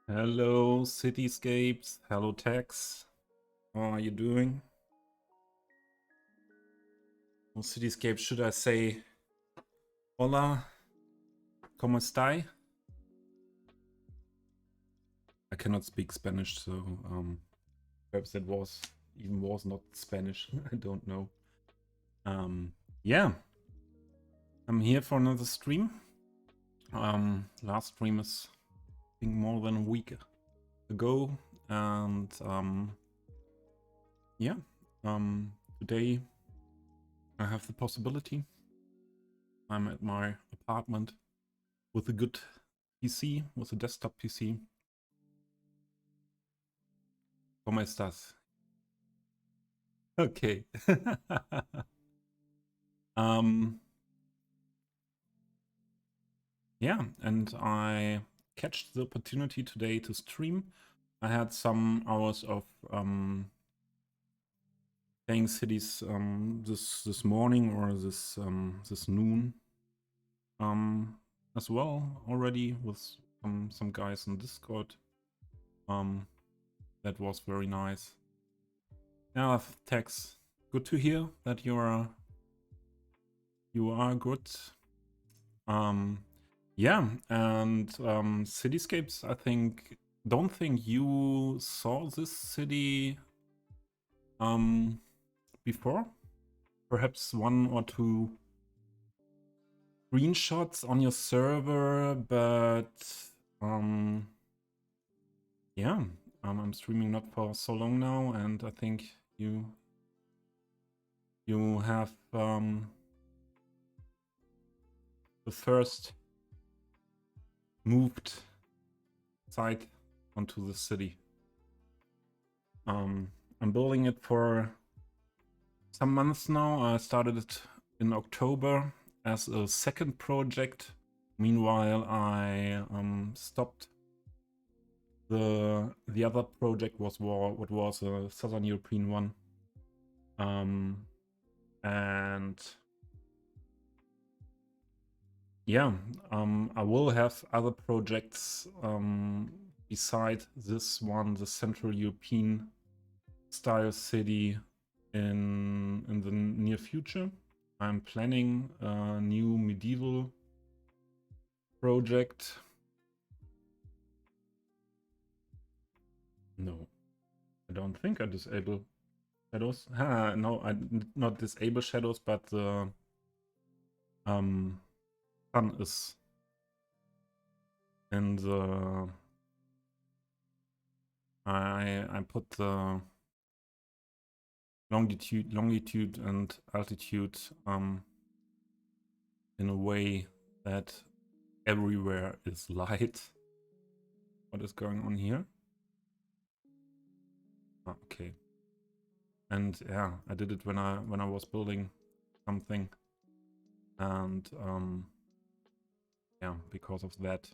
Hello, cityscapes. Hello, Tex. How are you doing? Well, cityscapes, should I say hola, ¿cómo estáis? I cannot speak Spanish, so perhaps that was not Spanish. I don't know. Yeah, I'm here for another stream. Last stream is I think more than a week ago, and yeah, today I have the possibility. I'm at my apartment with a good PC, with a desktop PC. ¿Cómo estás? Okay. Yeah, and I catched the opportunity today to stream. I had some hours of playing cities this morning or this noon as well already with some guys in Discord. That was very nice. Yeah, Tex, good to hear that you are good. Yeah, and cityscapes, I don't think you saw this city before. Perhaps one or two screenshots on your server, but yeah, I'm streaming not for so long now, and I think you have the first moved site onto the city. I'm building it for some months now. I started it in October as a second project. Meanwhile, I stopped. The other project was what was a Southern European one, and yeah, I will have other projects beside this one, the Central European style city in the near future. I'm planning a new medieval project. No, I don't think I disable shadows. No, I not disable shadows, but the sun is in the. I put the longitude and altitude in a way that everywhere is light. What is going on here? Okay. And yeah, I did it when I was building something, and yeah, because of that,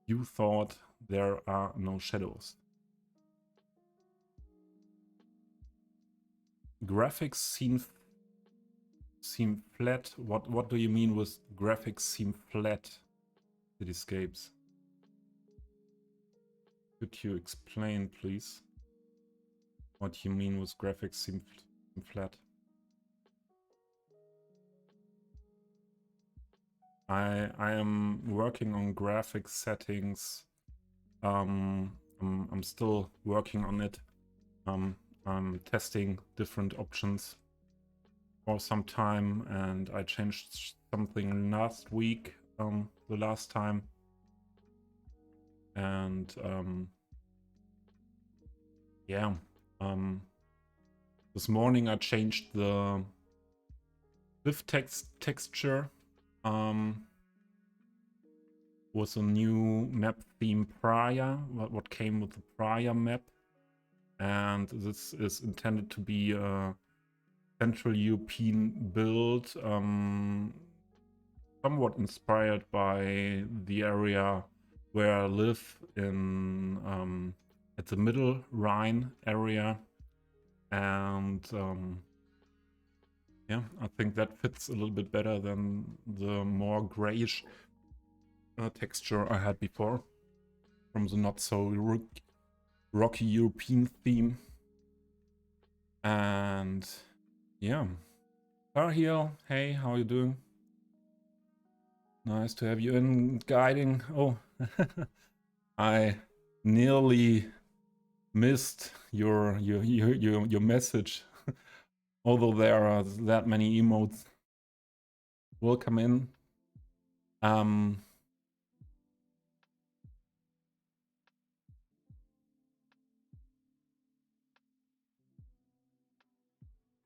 you thought there are no shadows. Graphics seem flat. What do you mean with graphics seem flat? Cityscapes. Could you explain, please, what you mean with graphics seem flat? I am working on graphics settings. I'm still working on it. I'm testing different options for some time, and I changed something last week, the last time, and yeah, this morning I changed the div texture with a new map theme prior, what came with the prior map, and this is intended to be a Central European build, somewhat inspired by the area where I live in at the Middle Rhine area, and yeah, I think that fits a little bit better than the more grayish texture I had before. from the not so rocky European theme. And yeah, Tarhiel, hey, how are you doing? Nice to have you in guiding. Oh, I nearly missed your message. Although there are that many emotes. Welcome in.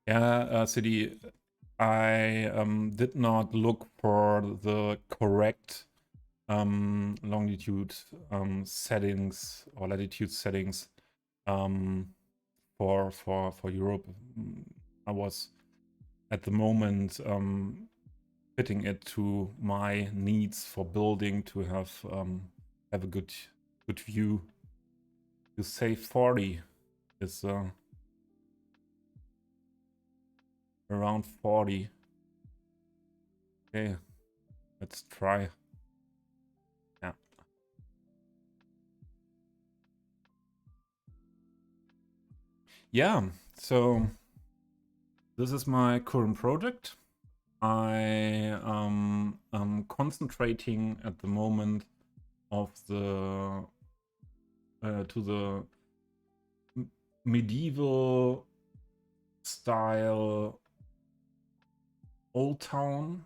Yeah, City, I did not look for the correct longitude settings or latitude settings for Europe. I was at the moment fitting it to my needs for building to have a good view. You say 40 is around 40. Okay, let's try. Yeah. Yeah, so this is my current project. I am concentrating at the moment of the to the medieval style OldTown,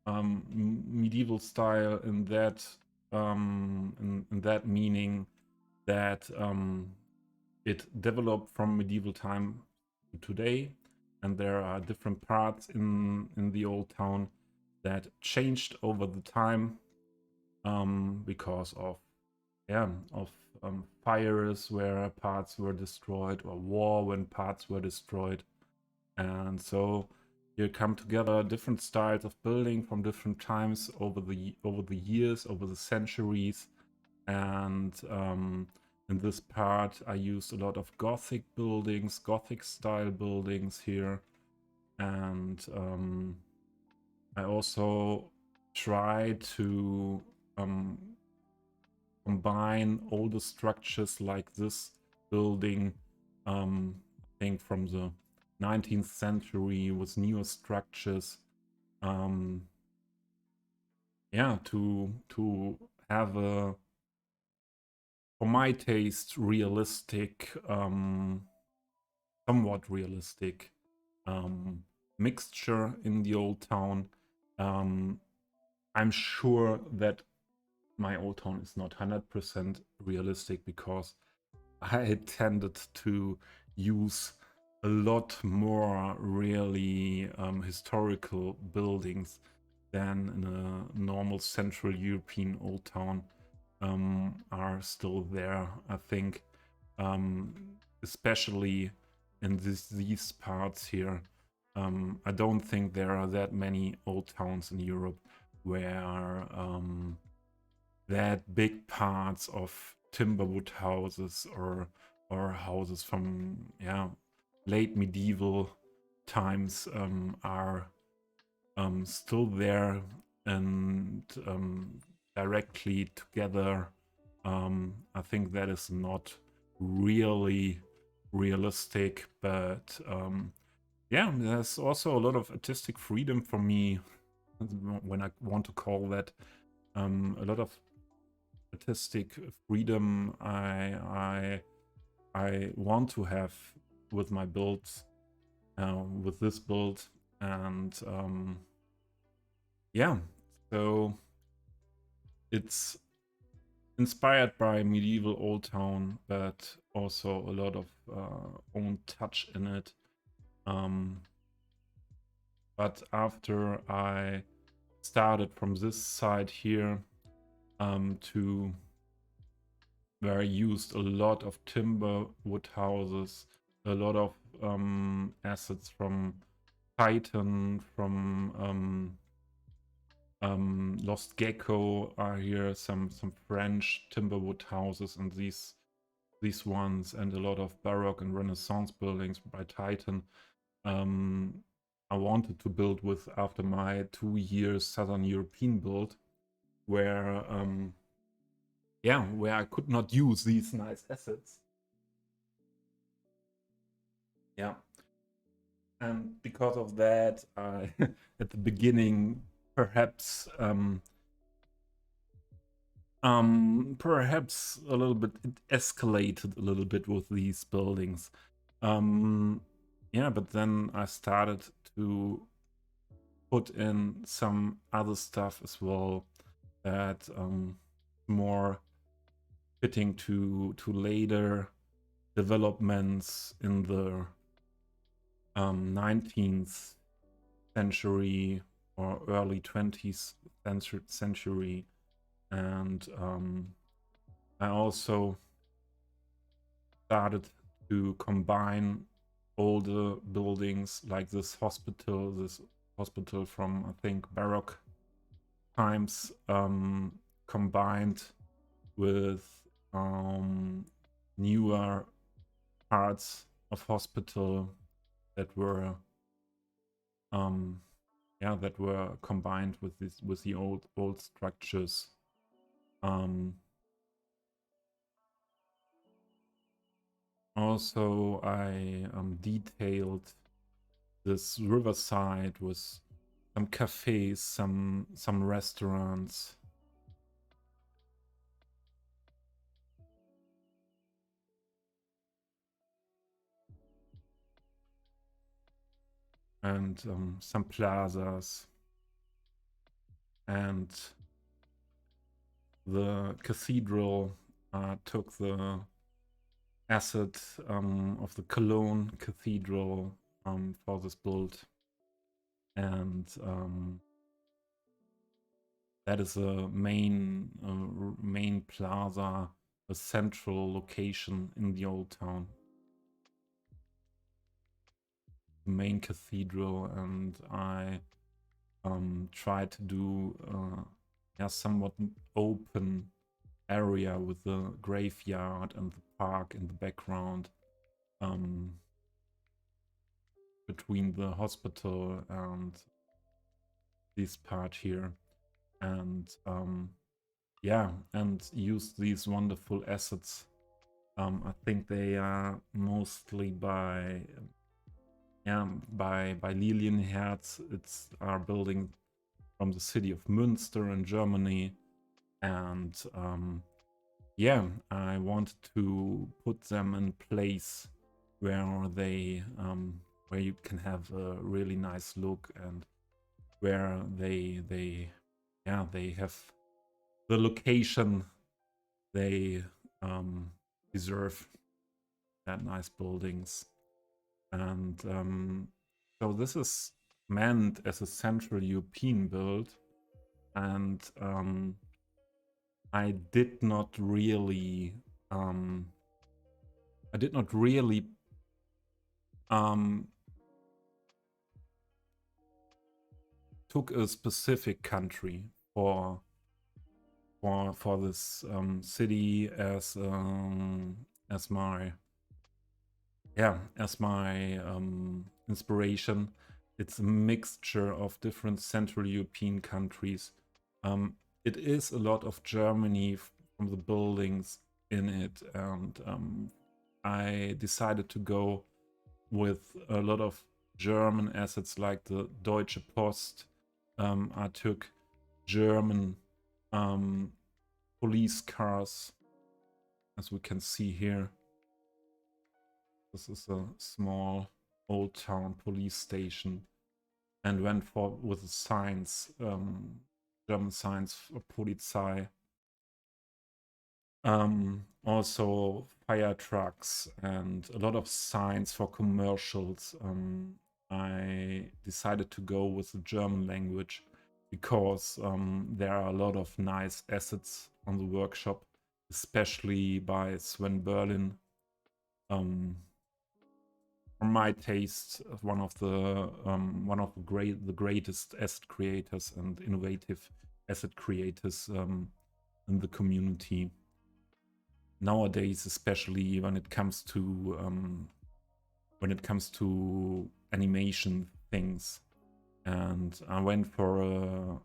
medieval style in that in that meaning that it developed from medieval time to today, and there are different parts in the OldTown that changed over the time because of fires where parts were destroyed, or war when parts were destroyed. And so here come together different styles of building from different times over the years, over the centuries. And in this part I used a lot of Gothic buildings, Gothic style buildings here. And I also try to combine older structures like this building, I think from the 19th century, with newer structures. Yeah, to have a, for my taste, realistic, somewhat realistic mixture in the OldTown. I'm sure that my OldTown is not 100% realistic because I tended to use a lot more really historical buildings than in a normal Central European OldTown are still there. I think especially in these parts here. I don't think there are that many old towns in Europe where that big parts of timberwood houses or houses from late medieval times are still there and directly together. I think that is not really realistic, but yeah, there's also a lot of artistic freedom for me when I want to call that a lot of artistic freedom I want to have with my builds, with this build. And yeah, so it's inspired by medieval OldTown, but also a lot of own touch in it. But after I started from this side here, to where I used a lot of timber wood houses, a lot of assets from Titan, from Lost Gecko are here, some French timber wood houses, and these ones, and a lot of Baroque and Renaissance buildings by Titan. I wanted to build with after my 2 years Southern European build, where yeah, where I could not use these nice assets. Yeah. And because of that, I at the beginning perhaps perhaps a little bit, it escalated a little bit with these buildings. Yeah, but then I started to put in some other stuff as well that more fitting to later developments in the 19th century or early 20th century. And I also started to combine older buildings like this hospital from, I think, Baroque times, combined with newer parts of hospital that were that were combined with the old structures. Also, I detailed this riverside with some cafes, some restaurants. And some plazas. And the cathedral took the asset of the Cologne Cathedral for this build. And that is a main plaza, a central location in the old town. The main cathedral, and I tried to do a somewhat open area with the graveyard and the park in the background, between the hospital and this part here. And yeah, and use these wonderful assets. I think they are mostly by Lilienherz. It's our building from the city of Münster in Germany. And yeah, I wanted to put them in place where they where you can have a really nice look, and where they have the location they deserve, that nice buildings. And so this is meant as a Central European build, and I did not really took a specific country for this city as my inspiration. It's a mixture of different Central European countries. It is a lot of Germany from the buildings in it, and I decided to go with a lot of German assets like the Deutsche Post. I took German police cars, as we can see here. This is a small old town police station, and went with the signs, German signs for Polizei. Also fire trucks and a lot of signs for commercials. I decided to go with the German language because there are a lot of nice assets on the workshop, especially by Sven Berlin. For my taste, one of the greatest asset creators and innovative asset creators in the community nowadays, especially when it comes to animation things. And I went for a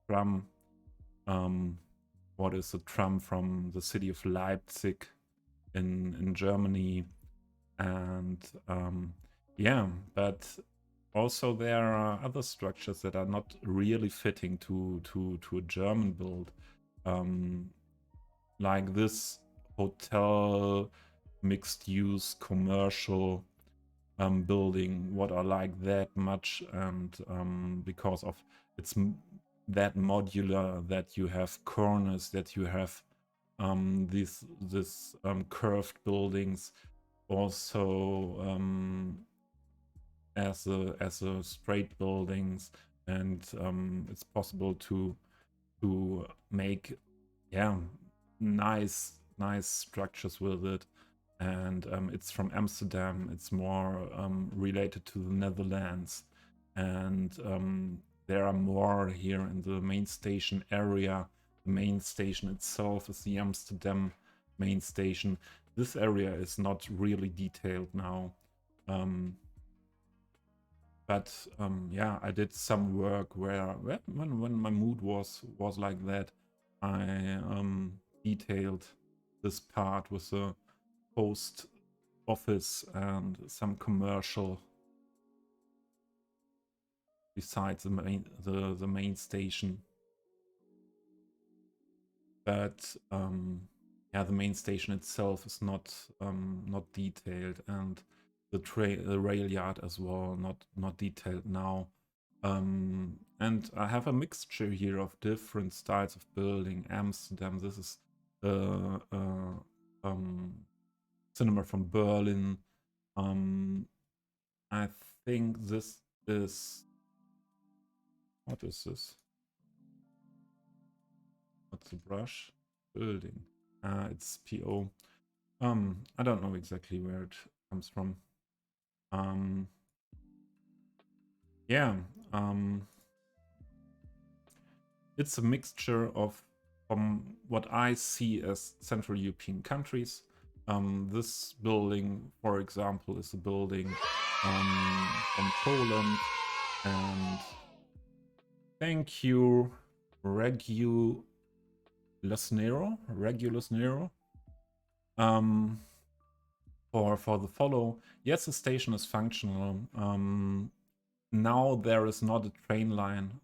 drum what is a tram from the city of Leipzig in Germany. And yeah, but also there are other structures that are not really fitting to a German build, like this hotel, mixed use, commercial building, what are like that much, and because of it's that modular, that you have corners, that you have these curved buildings, also as a straight buildings, and it's possible to make, yeah, nice structures with it. And it's from Amsterdam. It's more related to the Netherlands, and there are more here in the main station area. The main station itself is the Amsterdam main station. This area is not really detailed now, but yeah, I did some work where when my mood was like that, I detailed this part with a post office and some commercial besides the main station. But yeah, the main station itself is not detailed, and the rail yard as well, not detailed now. And I have a mixture here of different styles of building. Amsterdam, this is cinema from Berlin. I think this is, what is this? What's the brush? Building. It's PO. I don't know exactly where it comes from. Yeah. It's a mixture of what I see as Central European countries. This building, for example, is a building from Poland. And thank you, Regulus Nero, for the follow. Yes, the station is functional. Now there is not a train line.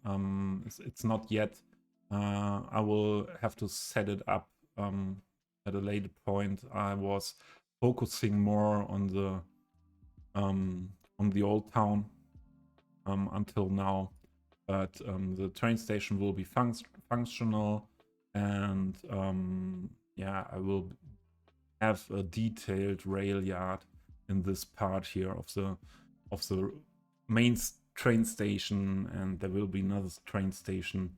It's not yet. I will have to set it up at a later point. I was focusing more on the old town until now, but the train station will be functional, and yeah, I will have a detailed rail yard in this part here of the main train station, and there will be another train station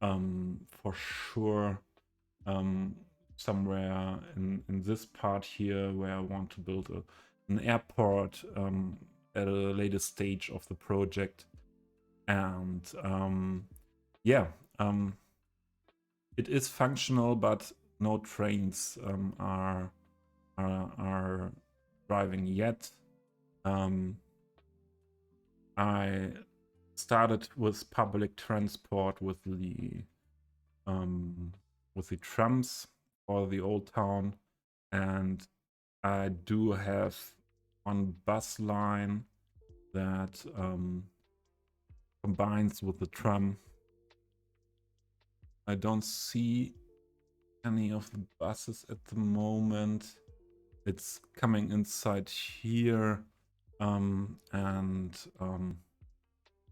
for sure somewhere in this part here, where I want to build an airport at a later stage of the project. And yeah, it is functional, but no trains are driving yet. I started with public transport with the trams for the old town, and I do have one bus line that combines with the tram. I don't see any of the buses at the moment. It's coming inside here and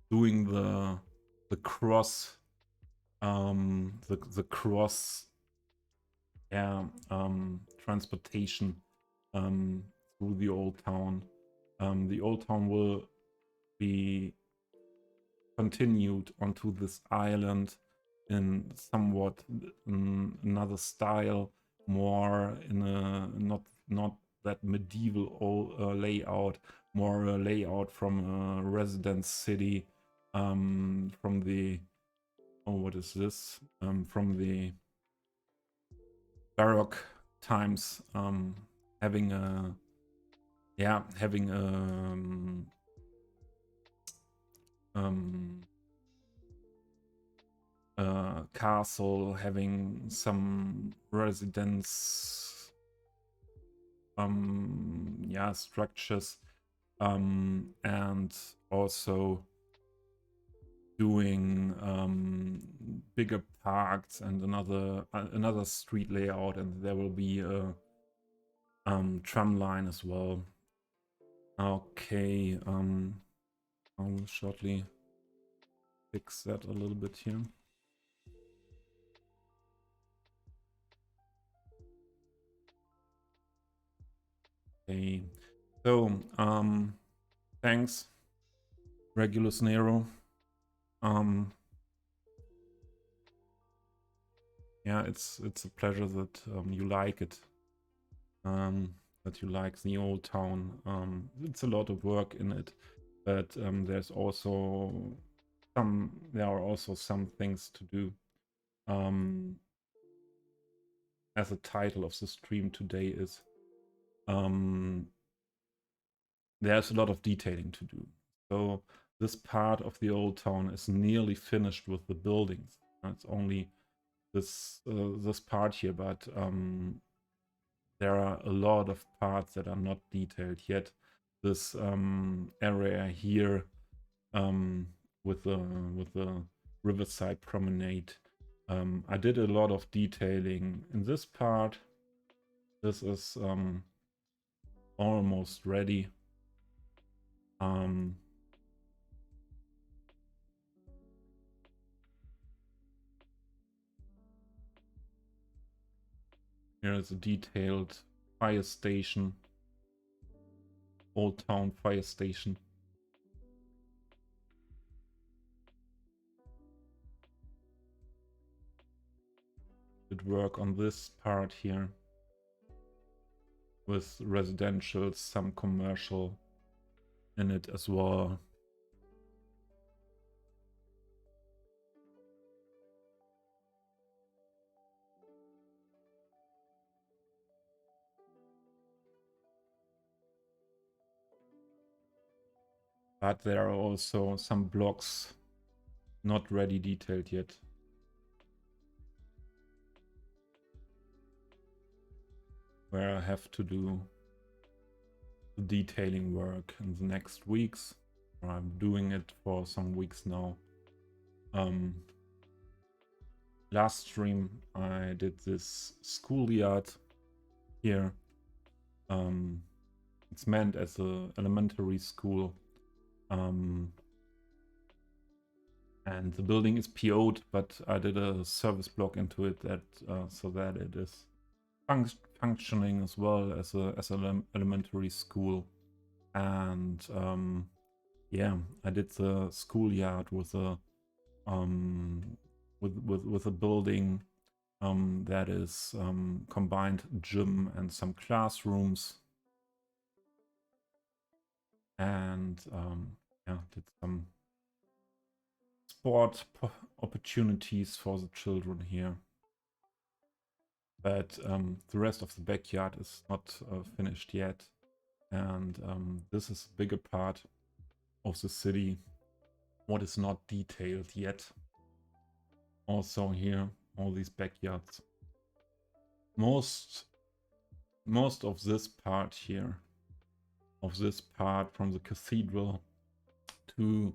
doing the cross the cross, yeah, transportation through the old town. The old town will be continued onto this island in somewhat another style, more in a not that medieval layout, more a layout from a residence city, from the, oh, what is this? From the Baroque times, having a, yeah, having castle, having some residence, yeah, structures, and also doing bigger parks and another street layout, and there will be a tram line as well. Okay, I will shortly fix that a little bit here. Okay, so thanks, Regulus Nero. Yeah, it's a pleasure that you like it. That you like the old town. It's a lot of work in it, but there are also some things to do. As the title of the stream today is, there's a lot of detailing to do. So this part of the old town is nearly finished with the buildings. It's only this part here, but there are a lot of parts that are not detailed yet. This area here with the riverside promenade. I did a lot of detailing in this part. This is almost ready. Here is a detailed fire station, Old Town fire station. Did work on this part here with residential, some commercial in it as well. But there are also some blocks not ready detailed yet. Where I have to do the detailing work in the next weeks. I'm doing it for some weeks now. Last stream I did this schoolyard here. It's meant as an elementary school. And the building is PO'd, but I did a service block into it that so that it is functioning as well as an elementary school. And yeah, I did the schoolyard with a with a building that is combined gym and some classrooms, and yeah, did some sport opportunities for the children here. But the rest of the backyard is not finished yet, and this is a bigger part of the city what is not detailed yet. Also here, all these backyards. Most of this part here, of this part from the cathedral to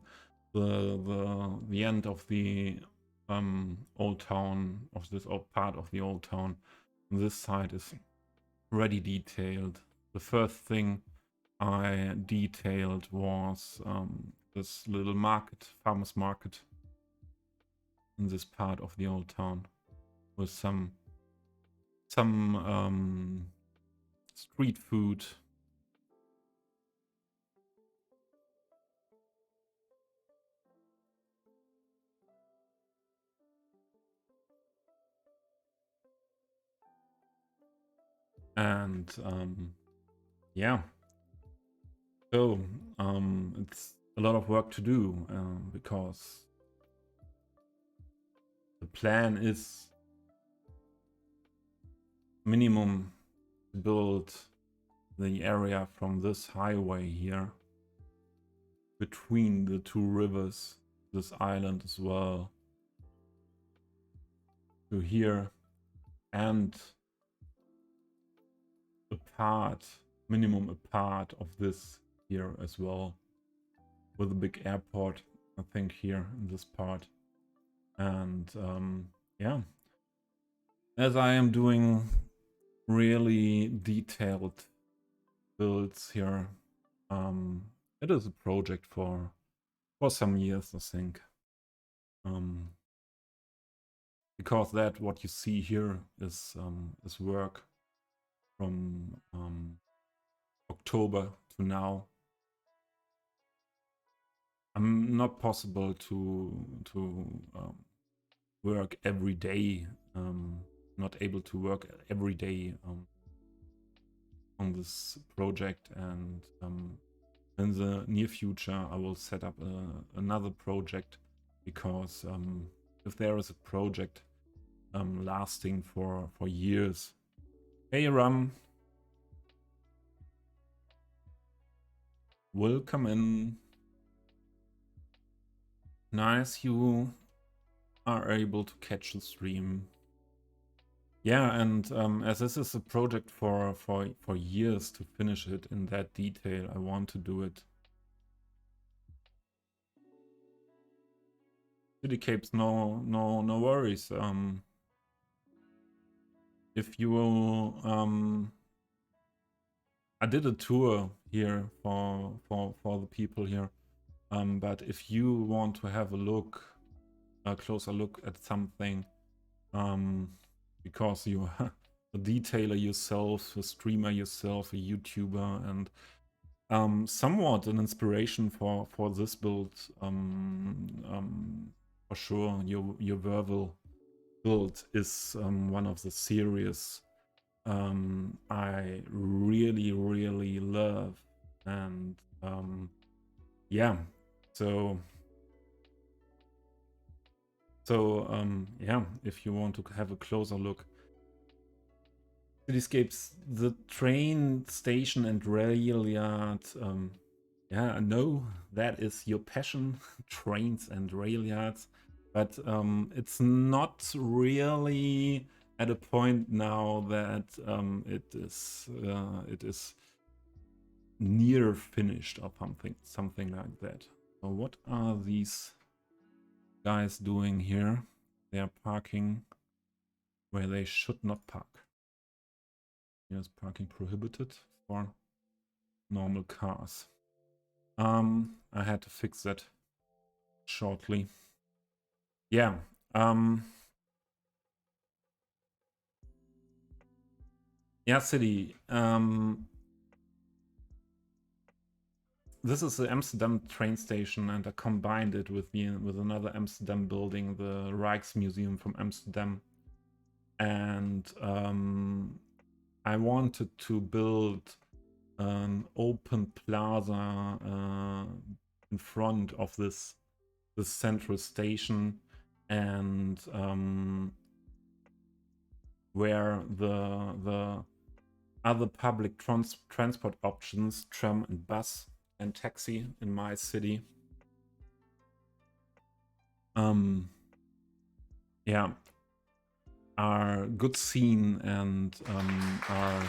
the end of the old town, of this part of the old town, this side is already detailed. The first thing I detailed was this little market, farmer's market, in this part of the old town, with some street food. And yeah, so it's a lot of work to do because the plan is minimum to build the area from this highway here between the two rivers, this island as well, to here, and minimum a part of this here as well, with a big airport, I think, here in this part. And yeah, as I am doing really detailed builds here, it is a project for some years, I think. Because that what you see here is work from October to now. I'm not possible to work every day. Not able to work every day on this project, and in the near future I will set up another project, because if there is a project lasting for years. Hey Ram, welcome in. Nice you are able to catch the stream. Yeah, and as this is a project for years to finish it in that detail, I want to do it. City Capes, no worries. If you will, I did a tour here for the people here. But if you want to have a closer look at something, because you are a detailer yourself, a streamer yourself, a YouTuber, and somewhat an inspiration for this build, for sure, your verbal build is one of the series I really love, and yeah, so yeah, if you want to have a closer look. Cityscapes, the train station and rail yard, yeah, I know that is your passion, trains and rail yards, but it's not really at a point now that it is near finished or something like that. So what are these guys doing here? They are parking where they should not park. Here's parking prohibited for normal cars. I had to fix that shortly. Yeah. Yeah, city. This is the Amsterdam train station, and I combined it with another Amsterdam building, the Rijksmuseum from Amsterdam. And I wanted to build an open plaza in front of this central station, and where the other public transport options, tram and bus and taxi in my city, yeah, are good seen, and are,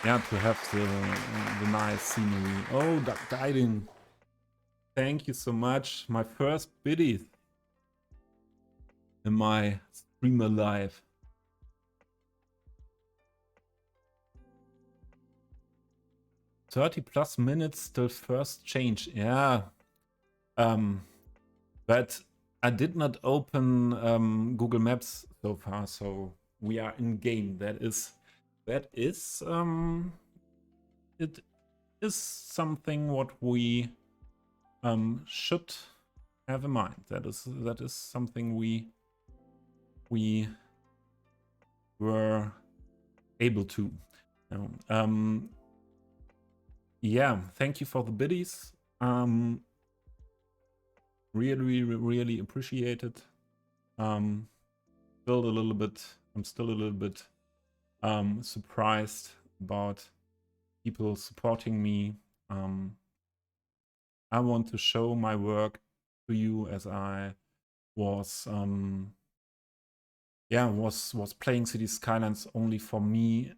yeah, to have the nice scenery. Oh, guiding. Thank you so much. My first biddies in my streamer life. 30+ minutes till first change. Yeah. But I did not open Google Maps so far, so we are in game. That is it is something what we should have in mind. That is something we were able to. Yeah, thank you for the biddies. Really appreciate it. I'm still a little bit surprised about people supporting me. I want to show my work to you, as I was yeah, was playing City Skylines only for me,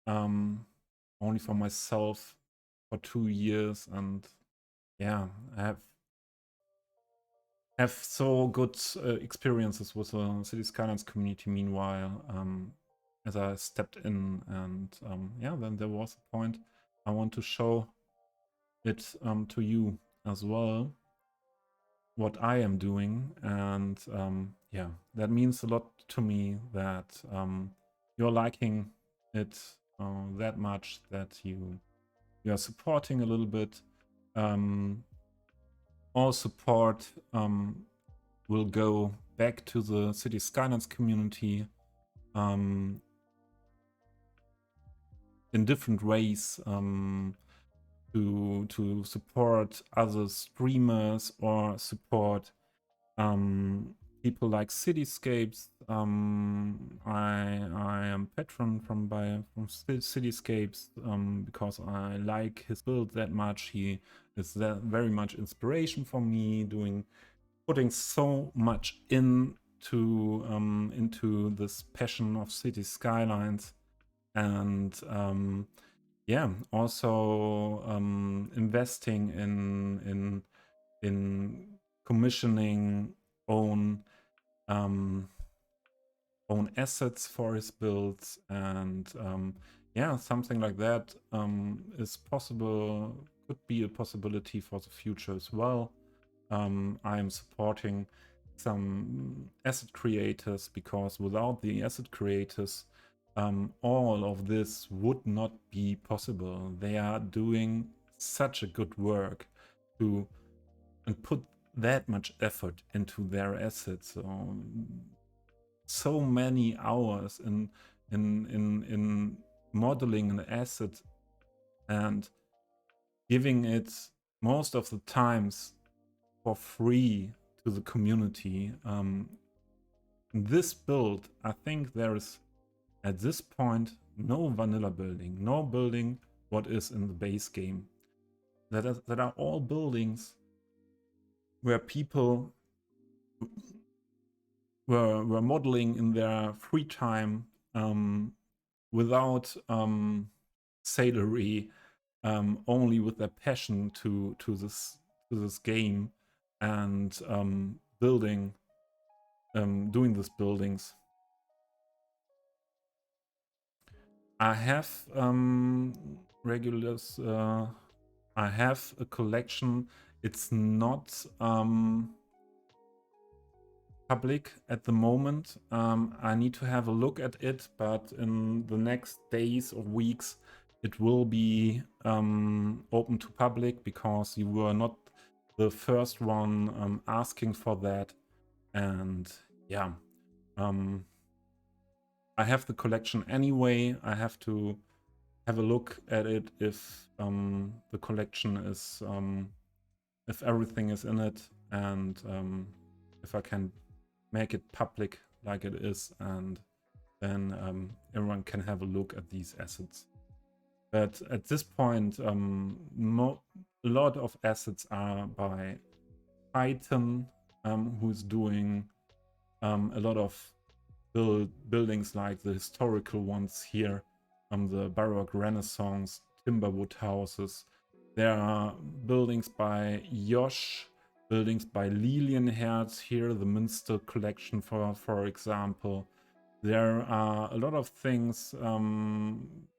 only for myself for 2 years, and yeah, I have so good experiences with the City Skylines community meanwhile, as I stepped in, and yeah, then there was a point I want to show it to you as well, what I am doing, and yeah, that means a lot to me that you're liking it that much, that you are supporting a little bit. All support will go back to the City Skylines community in different ways, to support other streamers or support people like Cityscapes. I am patron from Cityscapes because I like his build that much. He is that very much inspiration for me, putting so much into this passion of City Skylines, and yeah, also investing in commissioning own own assets for his builds, and yeah, something like that is possible, could be a possibility for the future as well. I am supporting some asset creators, because without the asset creators, all of this would not be possible. They are doing such a good work to and put that much effort into their assets. So many hours in modeling an asset and giving it most of the times for free to the community. In this build, I think there is at this point no vanilla building, no building what is in the base game. That are all buildings where people were modeling in their free time, without salary, only with their passion to this game, and building, doing these buildings. I have regulars. I have a collection. It's not public at the moment. I need to have a look at it, but in the next days or weeks, it will be open to public, because you were not the first one asking for that. And yeah, I have the collection anyway. I have to have a look at it if the collection is, if everything is in it, and if I can make it public like it is, and then everyone can have a look at these assets. But at this point, a lot of assets are by Titan, who's doing a lot of buildings like the historical ones here, the Baroque Renaissance, Timberwood houses. There are buildings by Josh, buildings by Lilienherz here, the Münster collection, for example. There are a lot of things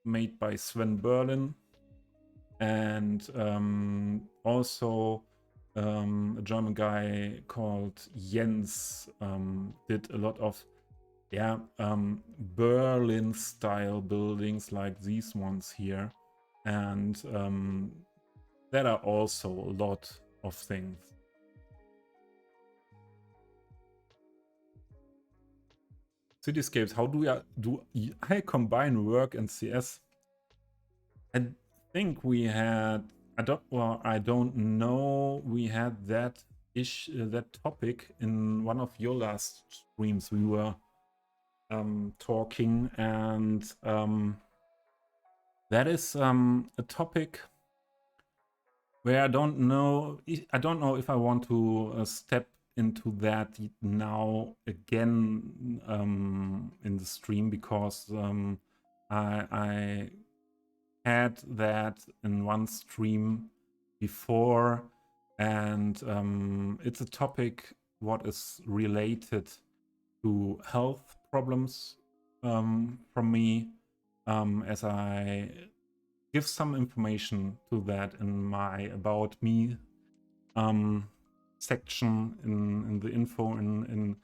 made by Sven Berlin, and also a German guy called Jens did a lot of Berlin style buildings like these ones here, and there are also a lot of things. Cityscapes, how do I combine work and CS? I think we had, I don't know, we had that that topic in one of your last streams. We were talking, and that is a topic where I don't know if I want to step into that now again in the stream, because I had that in one stream before, and it's a topic what is related to health problems from me, as I give some information to that in my About Me section in the info in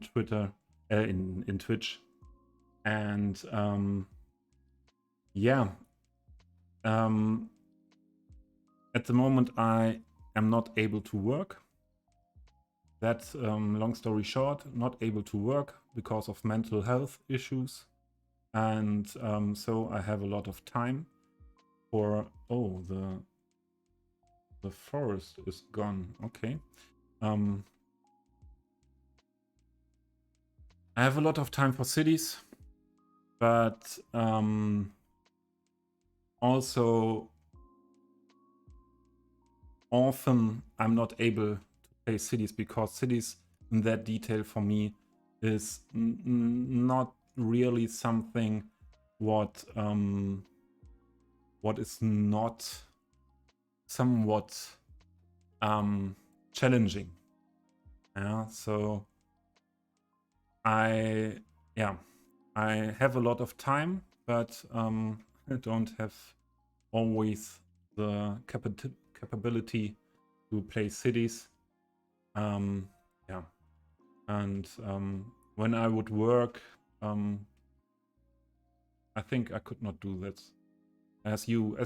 Twitter, in Twitch. And yeah, at the moment I am not able to work. That, long story short, not able to work because of mental health issues. And so I have a lot of time for, oh, the forest is gone. Okay. I have a lot of time for cities, but also often I'm not able to play cities, because cities in that detail for me is not really something what is not somewhat challenging. Yeah, so I have a lot of time, but I don't have always the capability to play cities. Yeah, and when I would work, I think I could not do that. As you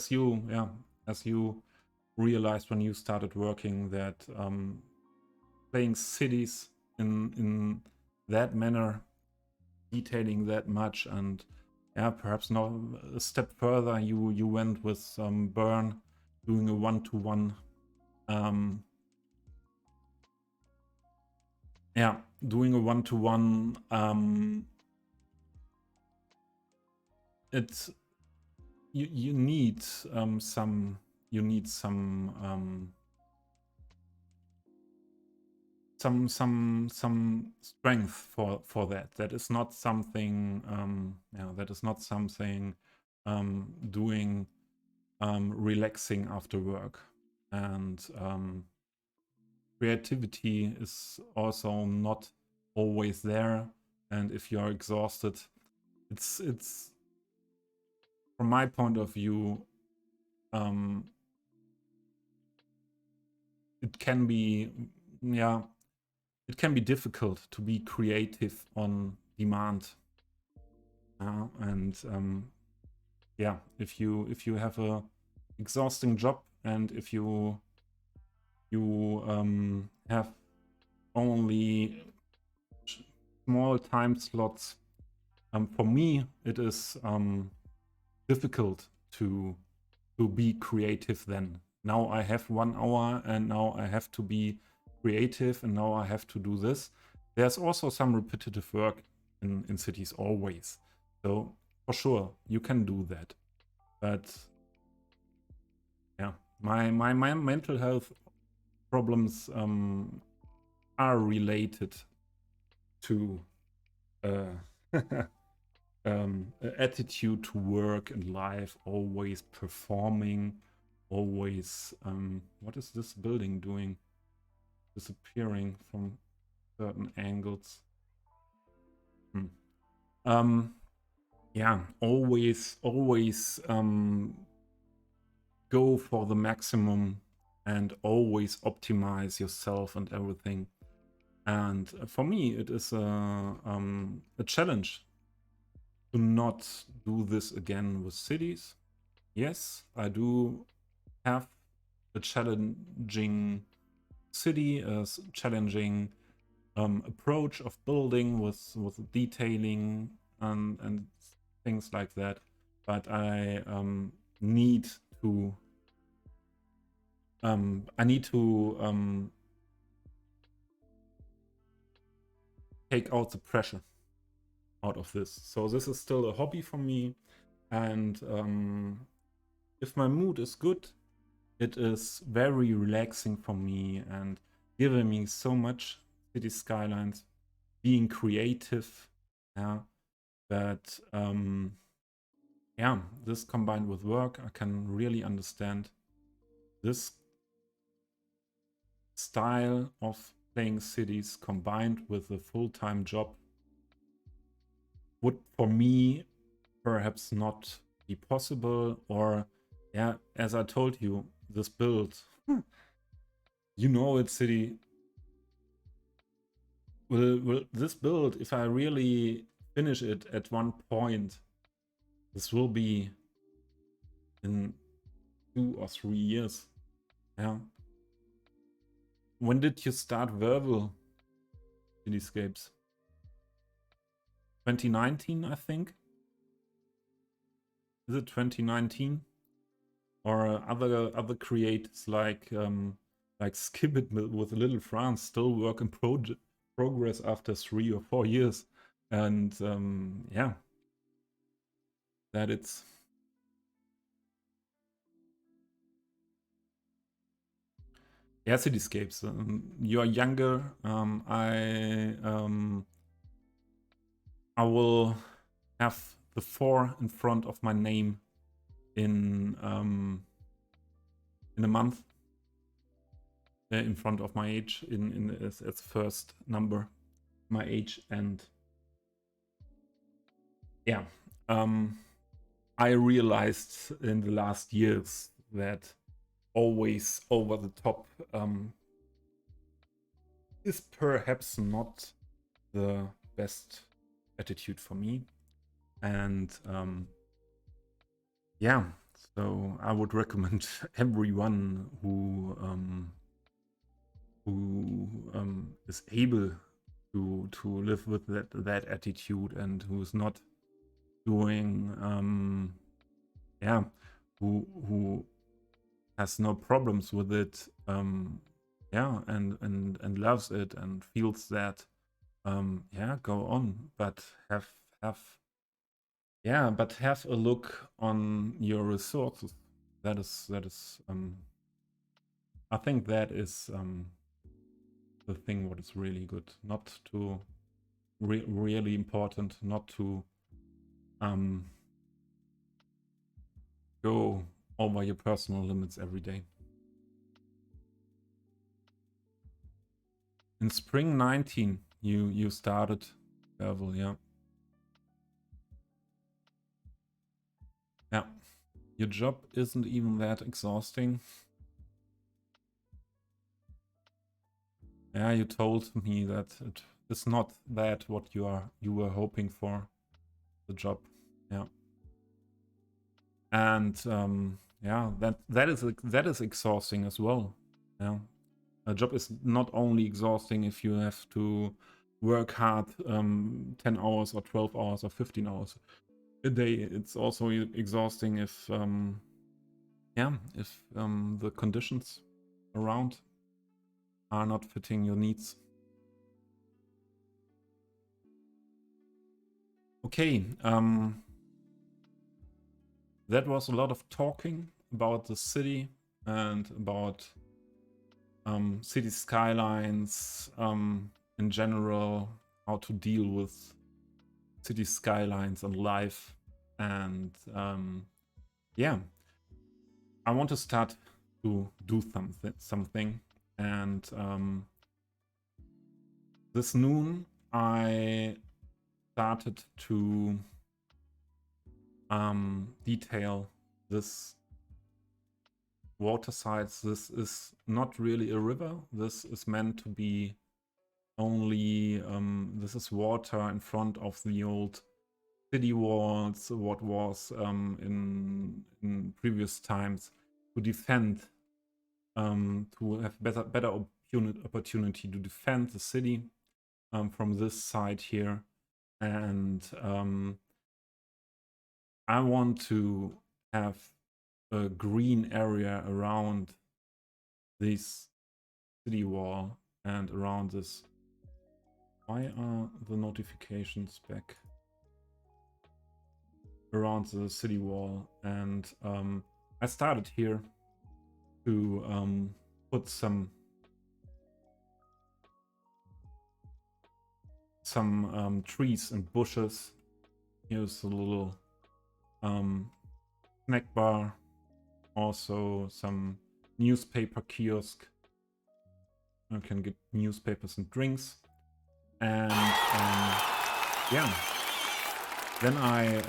realized when you started working that playing cities in that manner, detailing that much, and yeah, perhaps not a step further, you went with Burn, doing a one-to-one, doing a one-to-one. It's you need some strength for that. That is not something doing relaxing after work. And creativity is also not always there, and if you are exhausted, it's from my point of view, it can be difficult to be creative on demand. And if you have a exhausting job, and if you have only small time slots, for me it is difficult to be creative then. Now I have 1 hour, and now I have to be creative, and now I have to do this. There's also some repetitive work in cities always. So for sure, you can do that. But yeah, my mental health problems are related to attitude to work and life, always performing, always what is this building doing? Disappearing from certain angles. Yeah, always go for the maximum, and always optimize yourself and everything. And for me, it is a challenge to not do this again with cities. Yes, I do have a challenging city, a challenging approach of building with detailing and things like that. But I need to take out the pressure out of this. So this is still a hobby for me, and if my mood is good, it is very relaxing for me and giving me so much city skylines, being creative. Yeah, but yeah, this combined with work, I can really understand this style of playing cities combined with a full-time job would, for me, perhaps not be possible. Or yeah, as I told you, this build, you know it, city will this build, if I really finish it at one point, this will be in 2 or 3 years. Yeah. When did you start Verbal Cityscapes? 2019, I think. Is it 2019? Or other creators like Skibbit with Little France still work in progress after 3 or 4 years, and yeah, that it's yeah, Cityscapes. You are younger. I will have the 4 in front of my name in a month. In front of my age, as first number, my age, and yeah, I realized in the last years that always over the top is perhaps not the best attitude for me. And yeah, so I would recommend everyone who is able to live with that attitude, and who's not doing yeah, who has no problems with it, yeah, and loves it and feels that, yeah, go on, but have yeah, but have a look on your resources. That is I think that is the thing what is really good, not to really important, not to go over your personal limits every day. In spring 19, you started Bevel, yeah. Yeah. Your job isn't even that exhausting. Yeah, you told me that it is not that what you were hoping for, the job. Yeah. And yeah, that is exhausting as well. Yeah. A job is not only exhausting if you have to work hard 10 hours or 12 hours or 15 hours a day. It's also exhausting if yeah, if the conditions around are not fitting your needs. Okay, that was a lot of talking about the city and about city skylines in general, how to deal with city skylines and life. And yeah, I want to start to do something. And this noon I started to detail this water sites. This is not really a river. This is meant to be only this is water in front of the old city walls, what was in previous times, to defend, to have better opportunity to defend the city from this side here. And I want to have a green area around this city wall and around this. Why are the notifications back? Around the city wall. And I started here to put some some trees and bushes. Here's a little snack bar, also some newspaper kiosk. You can get newspapers and drinks. And yeah, then I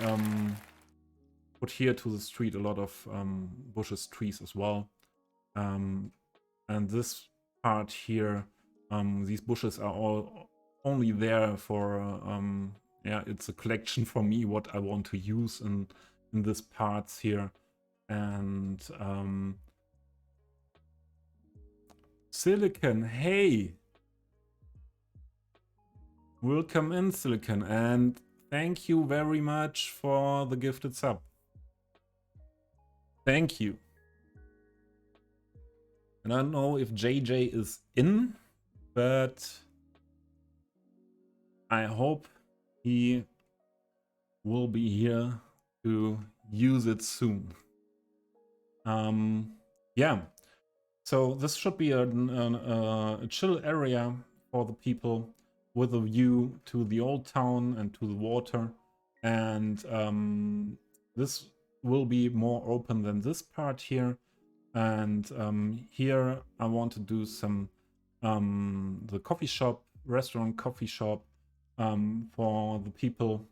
put here to the street a lot of bushes, trees as well. And this part here, these bushes are all only there for yeah, it's a collection for me what I want to use in this parts here. And Silicon, hey, welcome in, Silicon, and thank you very much for the gifted sub. Thank you. And I don't know if JJ is in, but I hope he will be here to use it soon. Yeah, so this should be a chill area for the people with a view to the old town and to the water. And this will be more open than this part here. And here I want to do some the coffee shop, restaurant coffee shop for the people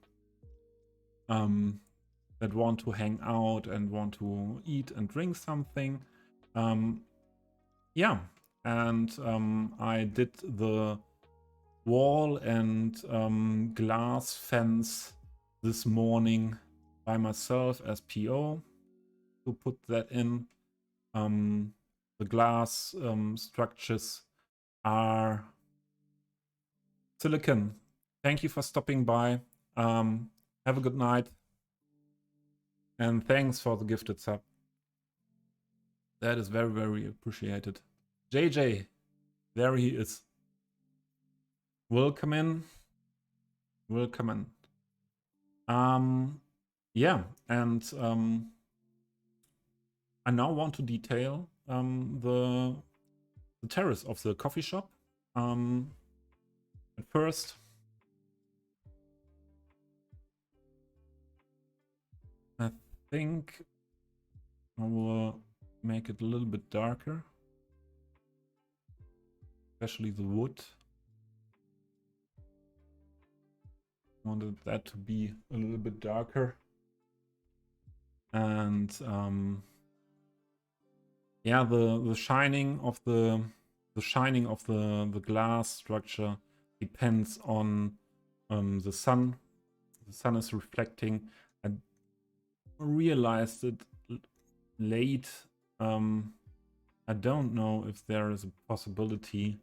that want to hang out and want to eat and drink something. Yeah, and I did the wall and glass fence this morning by myself as PO to put that in. The glass structures are Silicon. Thank you for stopping by. Have a good night. And thanks for the gifted sub. That is very, very appreciated. JJ, there he is. Welcome in. Welcome in. Yeah, and I now want to detail the terrace of the coffee shop. At first, I think I will make it a little bit darker, especially the wood. Wanted that to be a little bit darker. And yeah, the shining of the glass structure depends on the sun. The sun is reflecting. I realized it late. I don't know if there is a possibility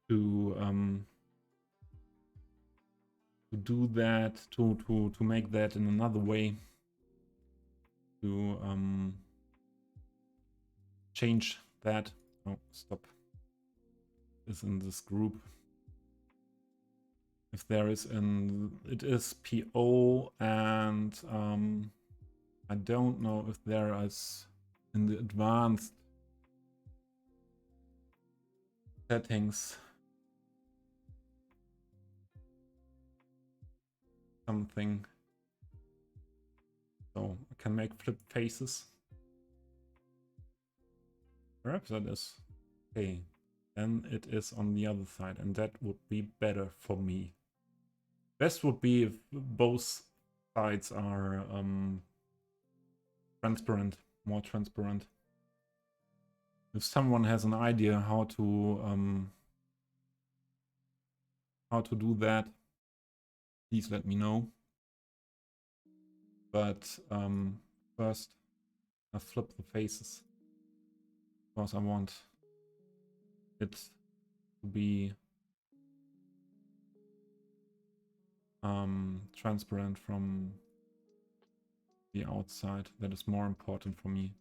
to do that, to make that in another way, to change that. Oh, stop. Is in this group. If there is it is PO, and I don't know if there is in the advanced settings something, so I can make flip faces. Perhaps that is okay. Then it is on the other side, and that would be better for me. Best would be if both sides are transparent, more transparent. If someone has an idea how to do that, please let me know. But first, I flip the faces because I want it to be transparent from the outside. That is more important for me.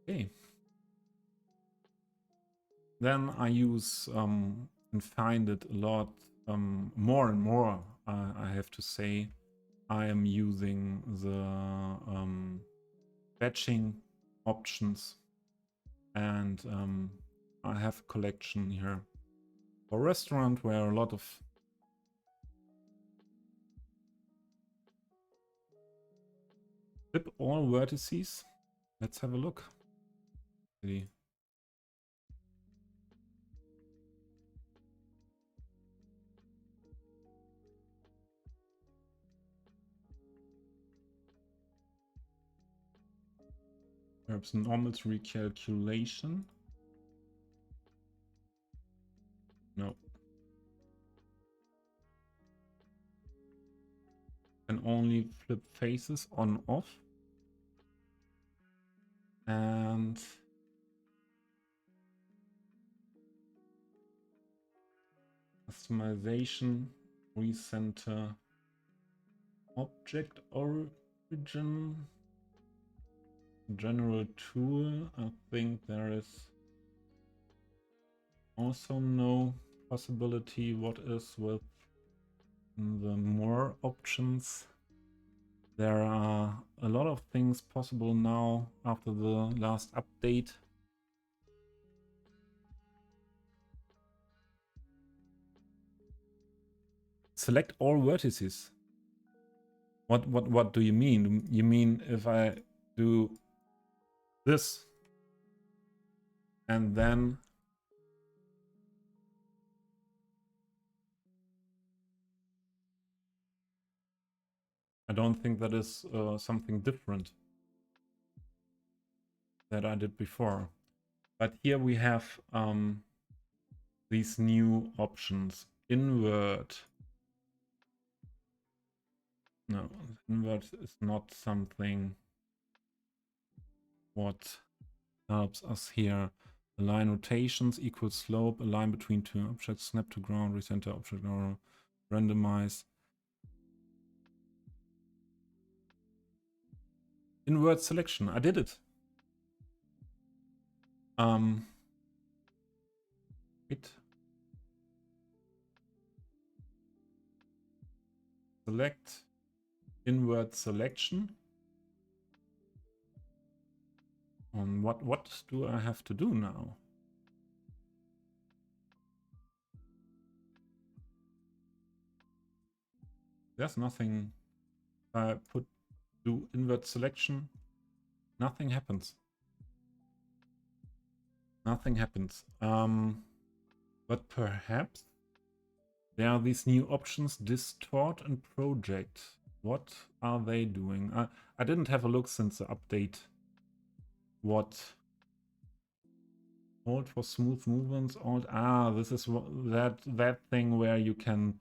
Okay. Then I use and find it a lot more and more. I have to say, I am using the batching options, and I have a collection here a restaurant where a lot of flip all vertices. Let's have a look. City. Perhaps normal recalculation. No. Can only flip faces on off. And customization, recenter object origin, general tool. I think there is also no possibility. What is with the more options? There are a lot of things possible now after the last update. Select all vertices. What do you mean? You mean if I do this and then I don't think that is something different that I did before. But here we have these new options. Invert. No, invert is not something what helps us here. Align rotations equals slope. Align between two objects. Snap to ground. Recenter object or randomize. Invert selection. I did it. It select invert selection. What do I have to do now? There's nothing. I do invert selection. Nothing happens. Nothing happens. But perhaps there are these new options, distort and project. What are they doing? I didn't have a look since the update. What? Hold for smooth movements. This is that thing where you can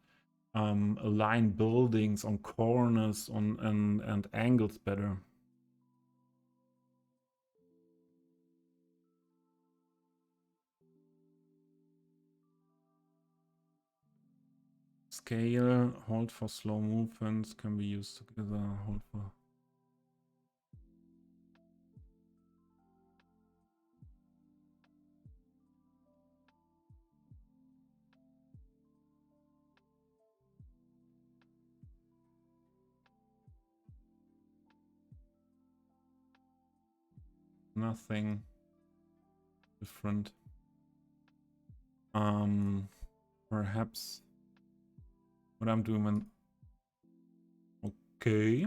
align buildings on corners and angles better. Scale, hold for slow movements can be used together. Hold for nothing different. Perhaps what I'm doing when okay.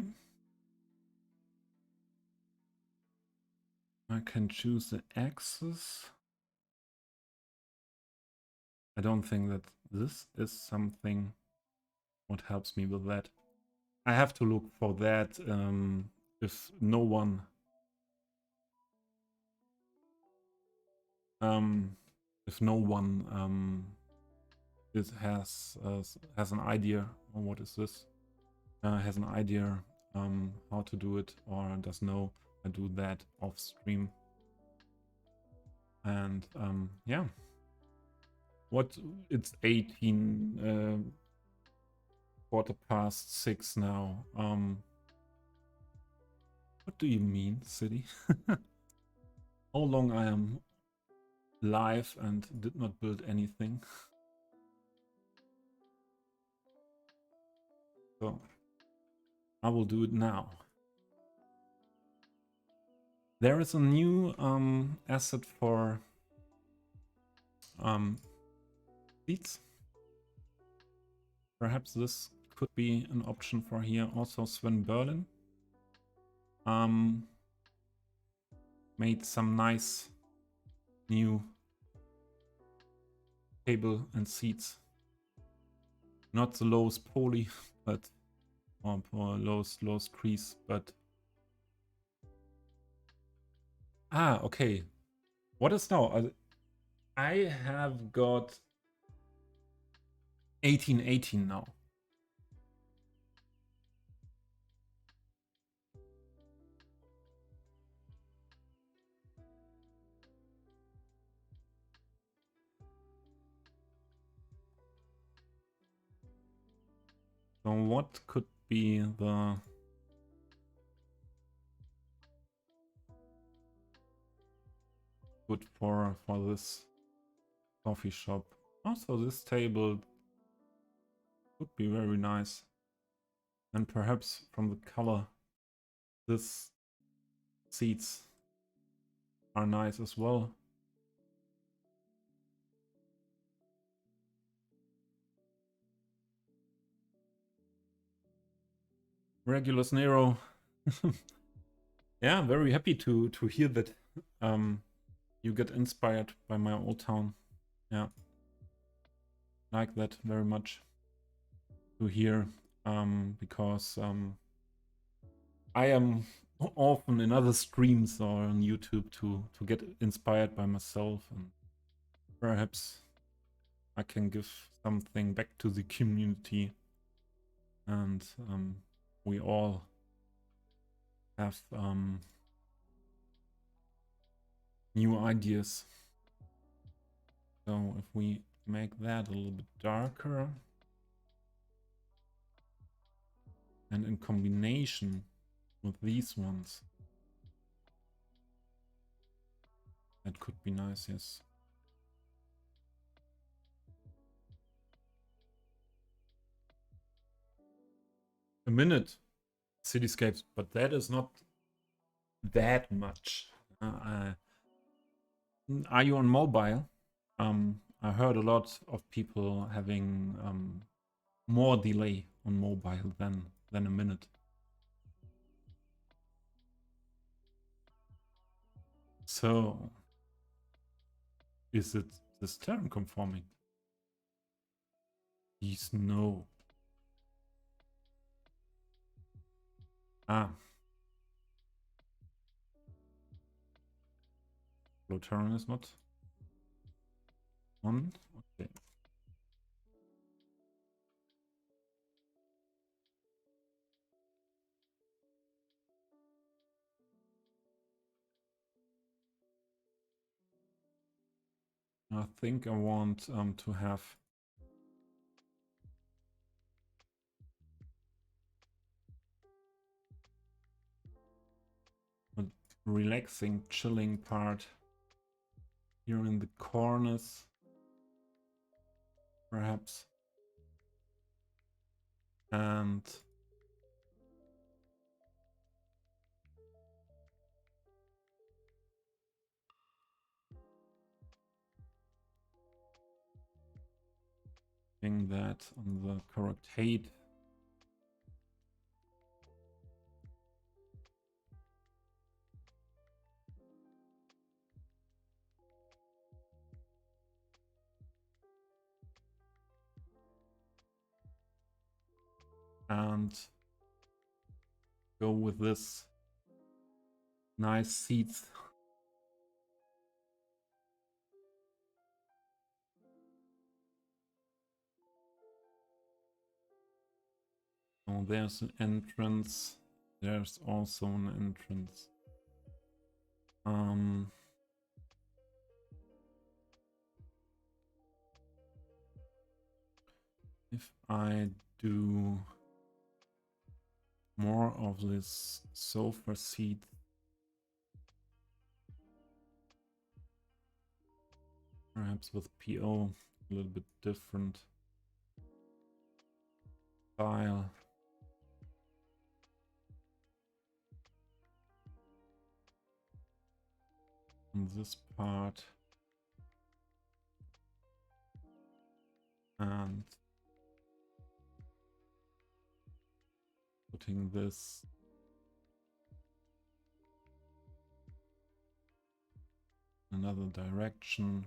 I can choose the axis. I don't think that this is something what helps me with that. I have to look for that if no one has an idea on what is this, has an idea how to do it, or does know, I do that off stream. And yeah, it's 18 6:15 now. What do you mean, city? How long I am live and did not build anything. So I will do it now. There is a new asset for seats. Perhaps this could be an option for here. Also Sven Berlin made some nice new table and seats. Not the lowest poly, but or lowest crease, but okay. What is now? I have got 1818 now. So what could be the good for this coffee shop? Also, this table would be very nice, and perhaps from the color, this seats are nice as well. Regulus Nero. Yeah, I'm very happy to hear that you get inspired by my OldTown. Yeah, like that very much to hear, because I am often in other streams or on YouTube to get inspired by myself, and perhaps I can give something back to the community, and we all have new ideas. So if we make that a little bit darker, and in combination with these ones, that could be nice, yes. A minute cityscapes, but that is not that much. Are you on mobile? I heard a lot of people having more delay on mobile than a minute. So, is it this term conforming? Please no. Flow term is not on. Okay. I think I want to have a relaxing, chilling part here in the corners, perhaps, and putting that on the correct height. And go with this nice seats. Oh, there's an entrance. There's also an entrance. If I do more of this sofa seat, perhaps with PO, a little bit different style. On this part, and putting this in another direction.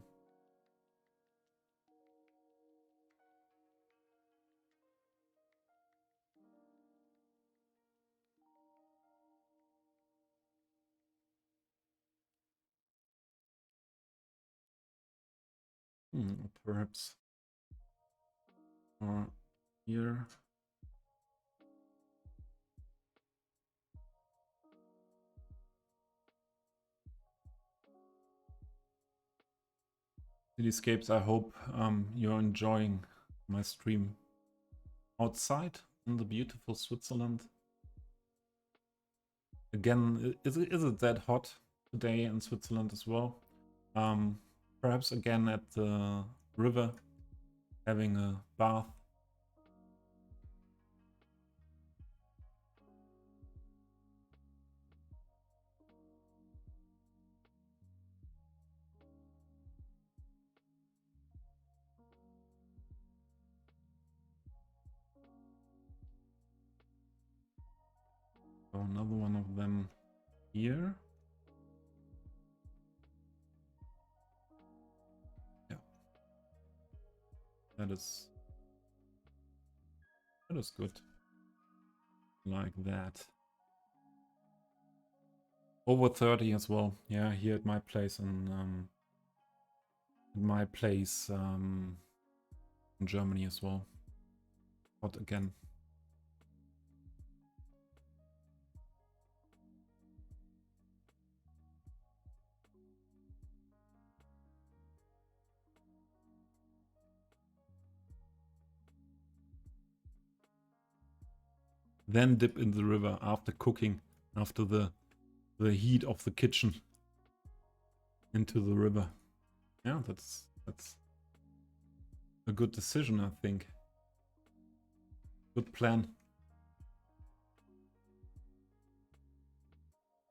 Perhaps or here. Cityscapes, I hope you're enjoying my stream outside in the beautiful Switzerland. Again, is it that hot today in Switzerland as well? Perhaps again at the river, having a bath. So another one of them here. Yeah, that is good. Like that. Over 30 as well. Yeah, here at my place in Germany as well. Hot again. Then dip in the river after cooking, after the heat of the kitchen into the river. Yeah, that's a good decision, I think. Good plan.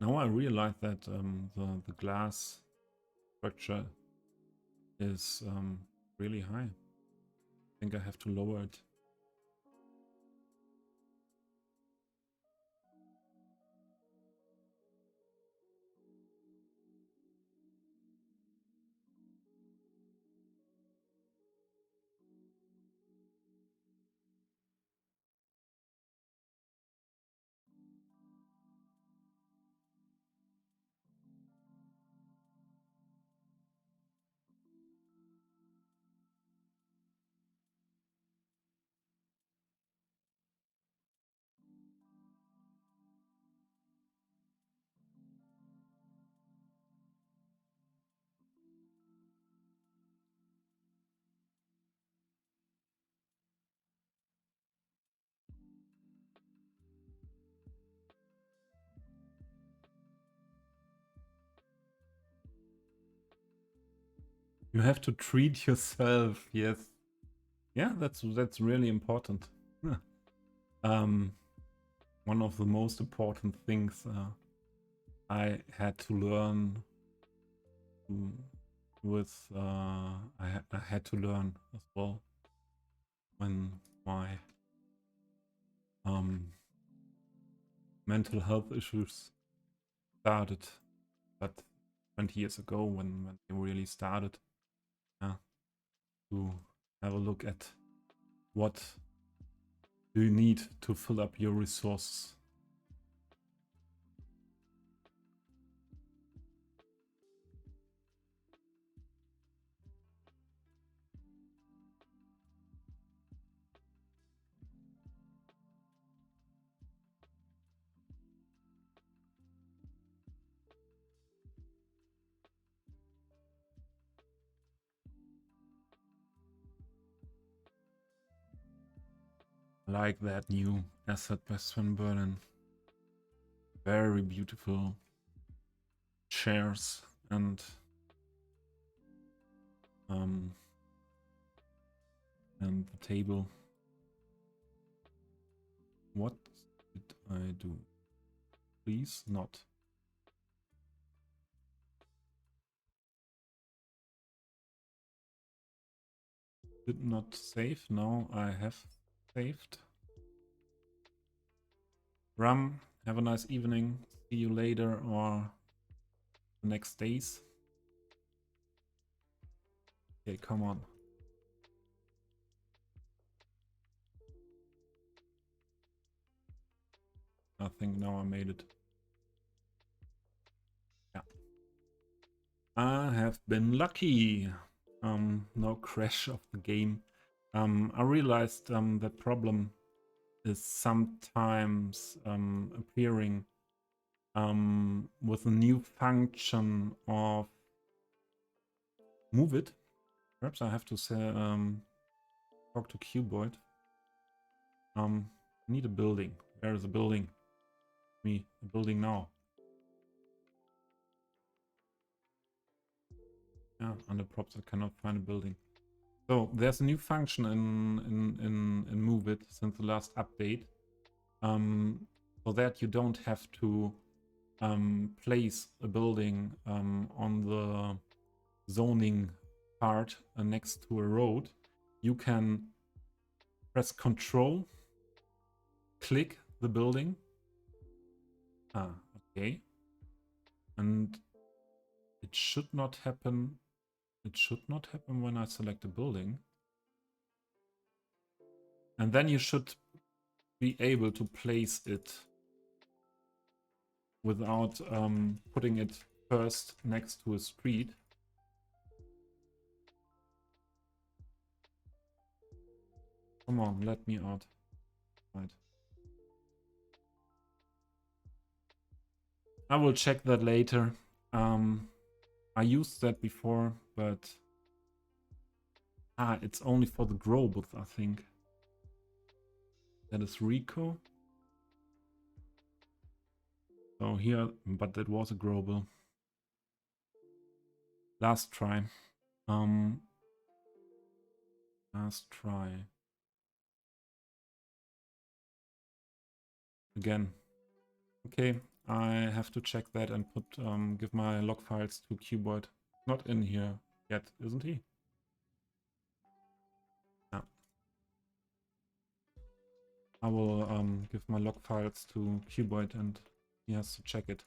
Now I realize that the glass structure is really high. I think I have to lower it. You have to treat yourself, yes. Yeah, that's really important. One of the most important things I had to learn I had to learn as well when my mental health issues started, but 20 years ago when they really started. Yeah, to have a look at what do you need to fill up your resources. Like that new asset by Sven Berlin. Very beautiful chairs and the table. What did I do? Please not. Did not save. No, I have saved. Rum, have a nice evening. See you later or the next days. Okay, come on. I think now I made it. Yeah. I have been lucky. No crash of the game. I realized that problem is sometimes appearing with a new function of move it. Perhaps I have to say, talk to Cuboid. Need a building. Where is a building? Me, a building now. Yeah, under props I cannot find a building. So there's a new function in Move It since the last update. So that you don't have to place a building on the zoning part next to a road. You can press Control, click the building. Okay. And it should not happen. It should not happen when I select a building. And then you should be able to place it without putting it first next to a street. Come on, let me out. Right. I will check that later. I used that before, but it's only for the Growbooth, I think. That is Rico. So here, but that was a Growable. Last try. Last try. Again. Okay, I have to check that and put give my log files to Cuboid. Not in here yet, isn't he? Yeah. I will give my log files to Cuboid and he has to check it.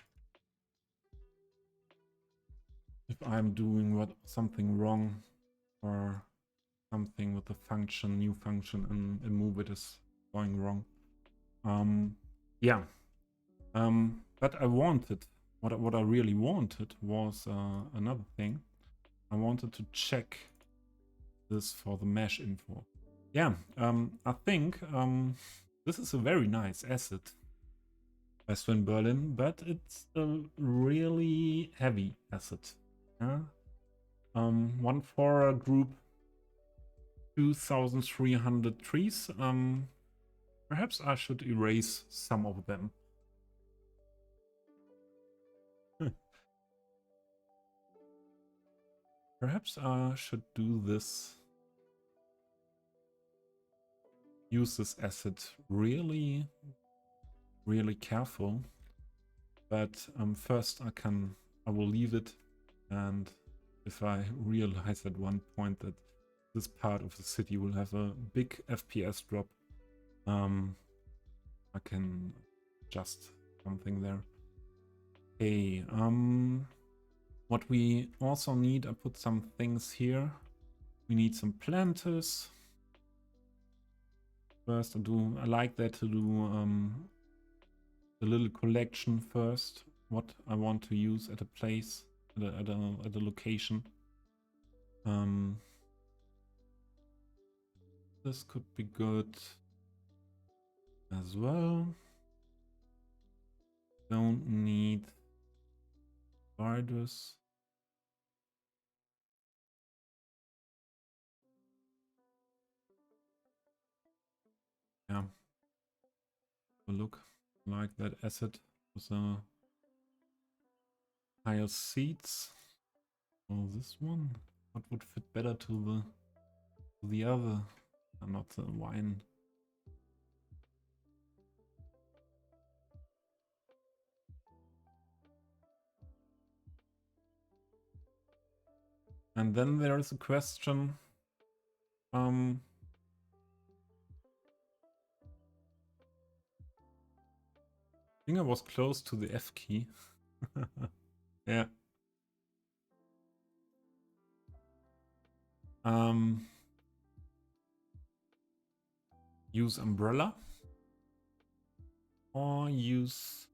If I'm doing something wrong or something with the function, new function in Move It is going wrong. Yeah. But I wanted, what I really wanted was another thing. I wanted to check this for the mesh info. Yeah, I think this is a very nice asset by Sven Berlin, but it's a really heavy asset. Yeah? 1 for a group, 2,300 trees. Perhaps I should erase some of them. Perhaps I should do this. Use this asset really careful. But first I will leave it, and if I realize at one point that this part of the city will have a big FPS drop, I can adjust something there. Okay, what we also need, I put some things here. We need some planters. First, I like that to do the little collection first. What I want to use at a place, at a location. This could be good as well. Don't need spiders. Yeah. Look, like that asset with a higher seats. Oh, this one. What would fit better to the other? Not the wine. And then there is a question. think I was close to the F key. Yeah. Use umbrella or use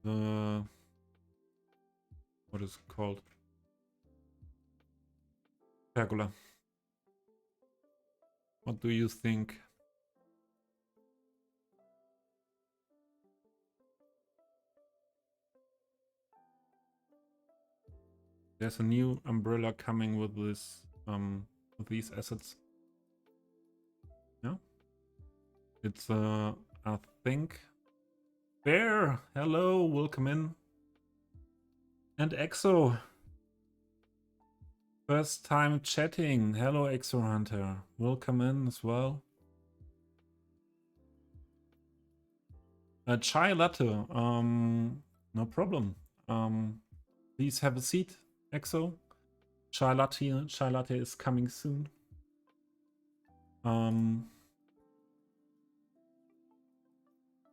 the, what is it called? Pergola. What do you think? There's a new umbrella coming with this with these assets. Yeah. It's I think Bear, hello, welcome in. And Exo. First time chatting. Hello Exo Hunter. Welcome in as well. A chai latte. No problem. Please have a seat, Exo. Chai latte is coming soon.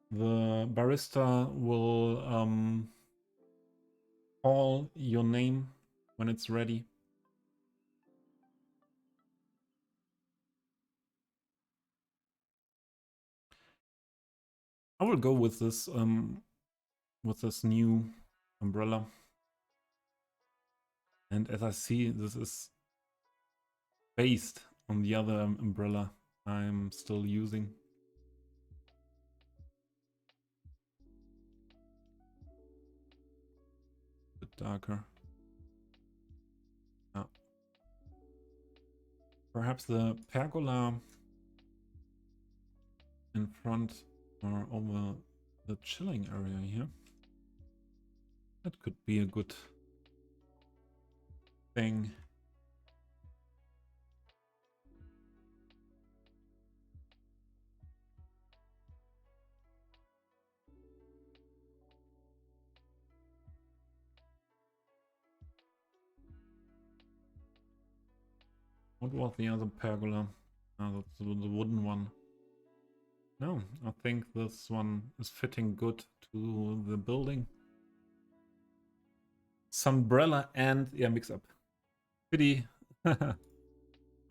The barista will call your name when it's ready. I will go with this new umbrella. And as I see, this is based on the other umbrella I'm still using. A bit darker. Perhaps the pergola in front or over the chilling area here. That could be a good thing. What was the other pergola? Oh, that's the wooden one. No, I think this one is fitting good to the building. Sunbrella and, yeah, mix up. Pity.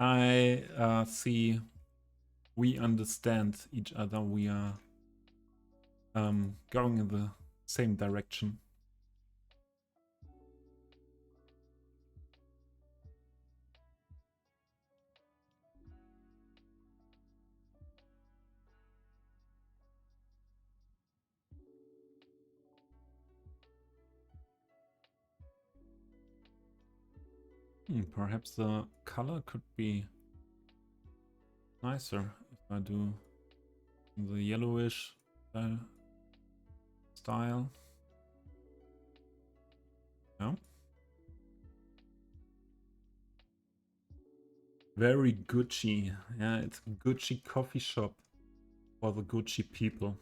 I see we understand each other. We are going in the same direction. Perhaps the color could be nicer if I do the yellowish style. No? Very Gucci. Yeah, it's a Gucci coffee shop for the Gucci people.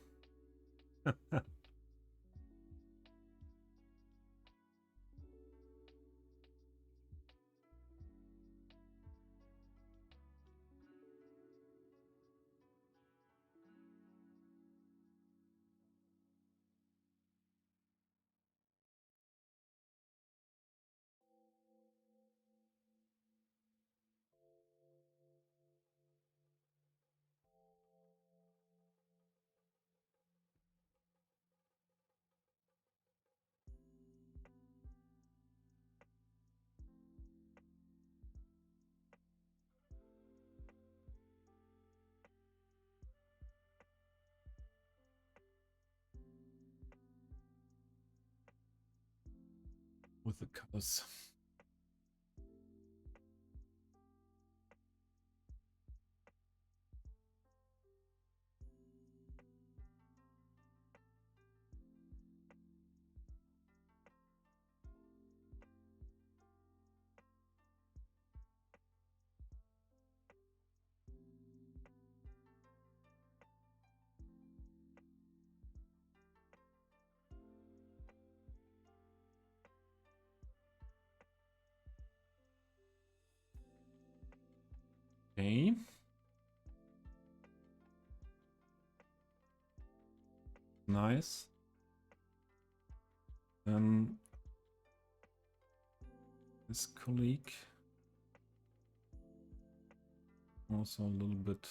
With the colors. Okay. Nice. Then this colleague also a little bit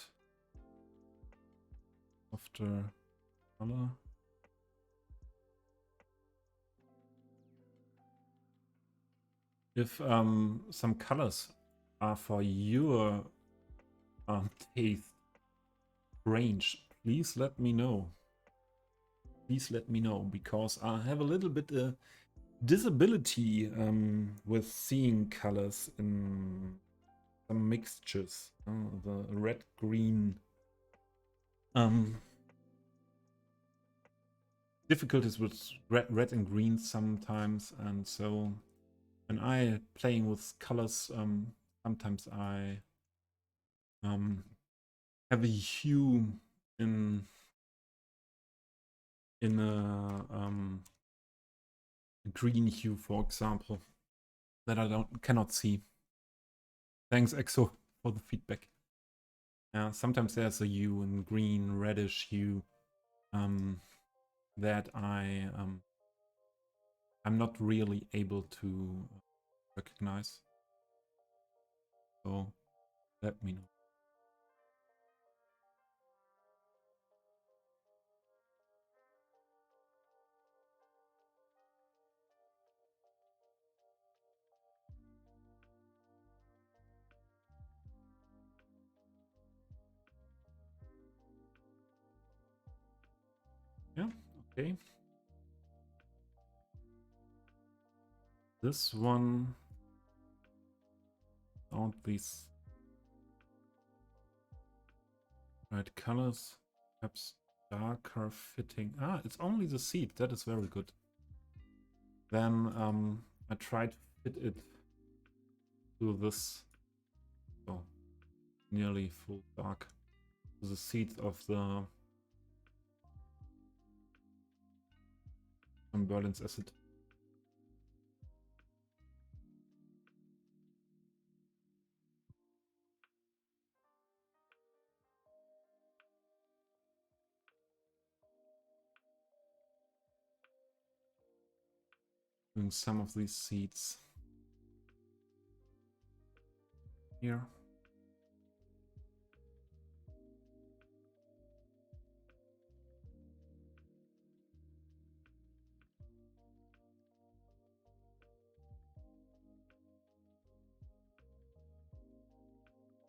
softer color. If some colors are for your taste range, please let me know. Please let me know, because I have a little bit disability with seeing colors in some mixtures. The red, green. Difficulties with red and green sometimes, and so when I playing with colors, sometimes I have a hue in a green hue, for example, that I cannot see. Thanks, EXO, for the feedback. Sometimes there's a hue in green, reddish hue that I'm not really able to recognize. So let me know. Yeah, okay. This one, all these bright colors, perhaps darker fitting. Ah, it's only the seat. That is very good. Then I try to fit it to this, so nearly full dark, to the seat of the Berlin's acid. Doing some of these seats here.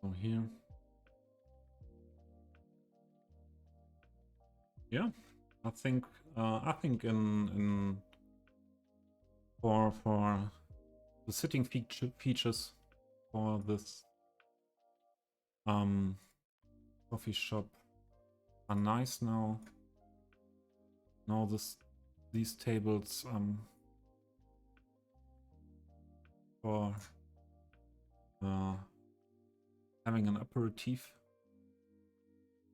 So here. Yeah, I think in for the sitting features for this coffee shop are nice now. Now these tables for having an aperitif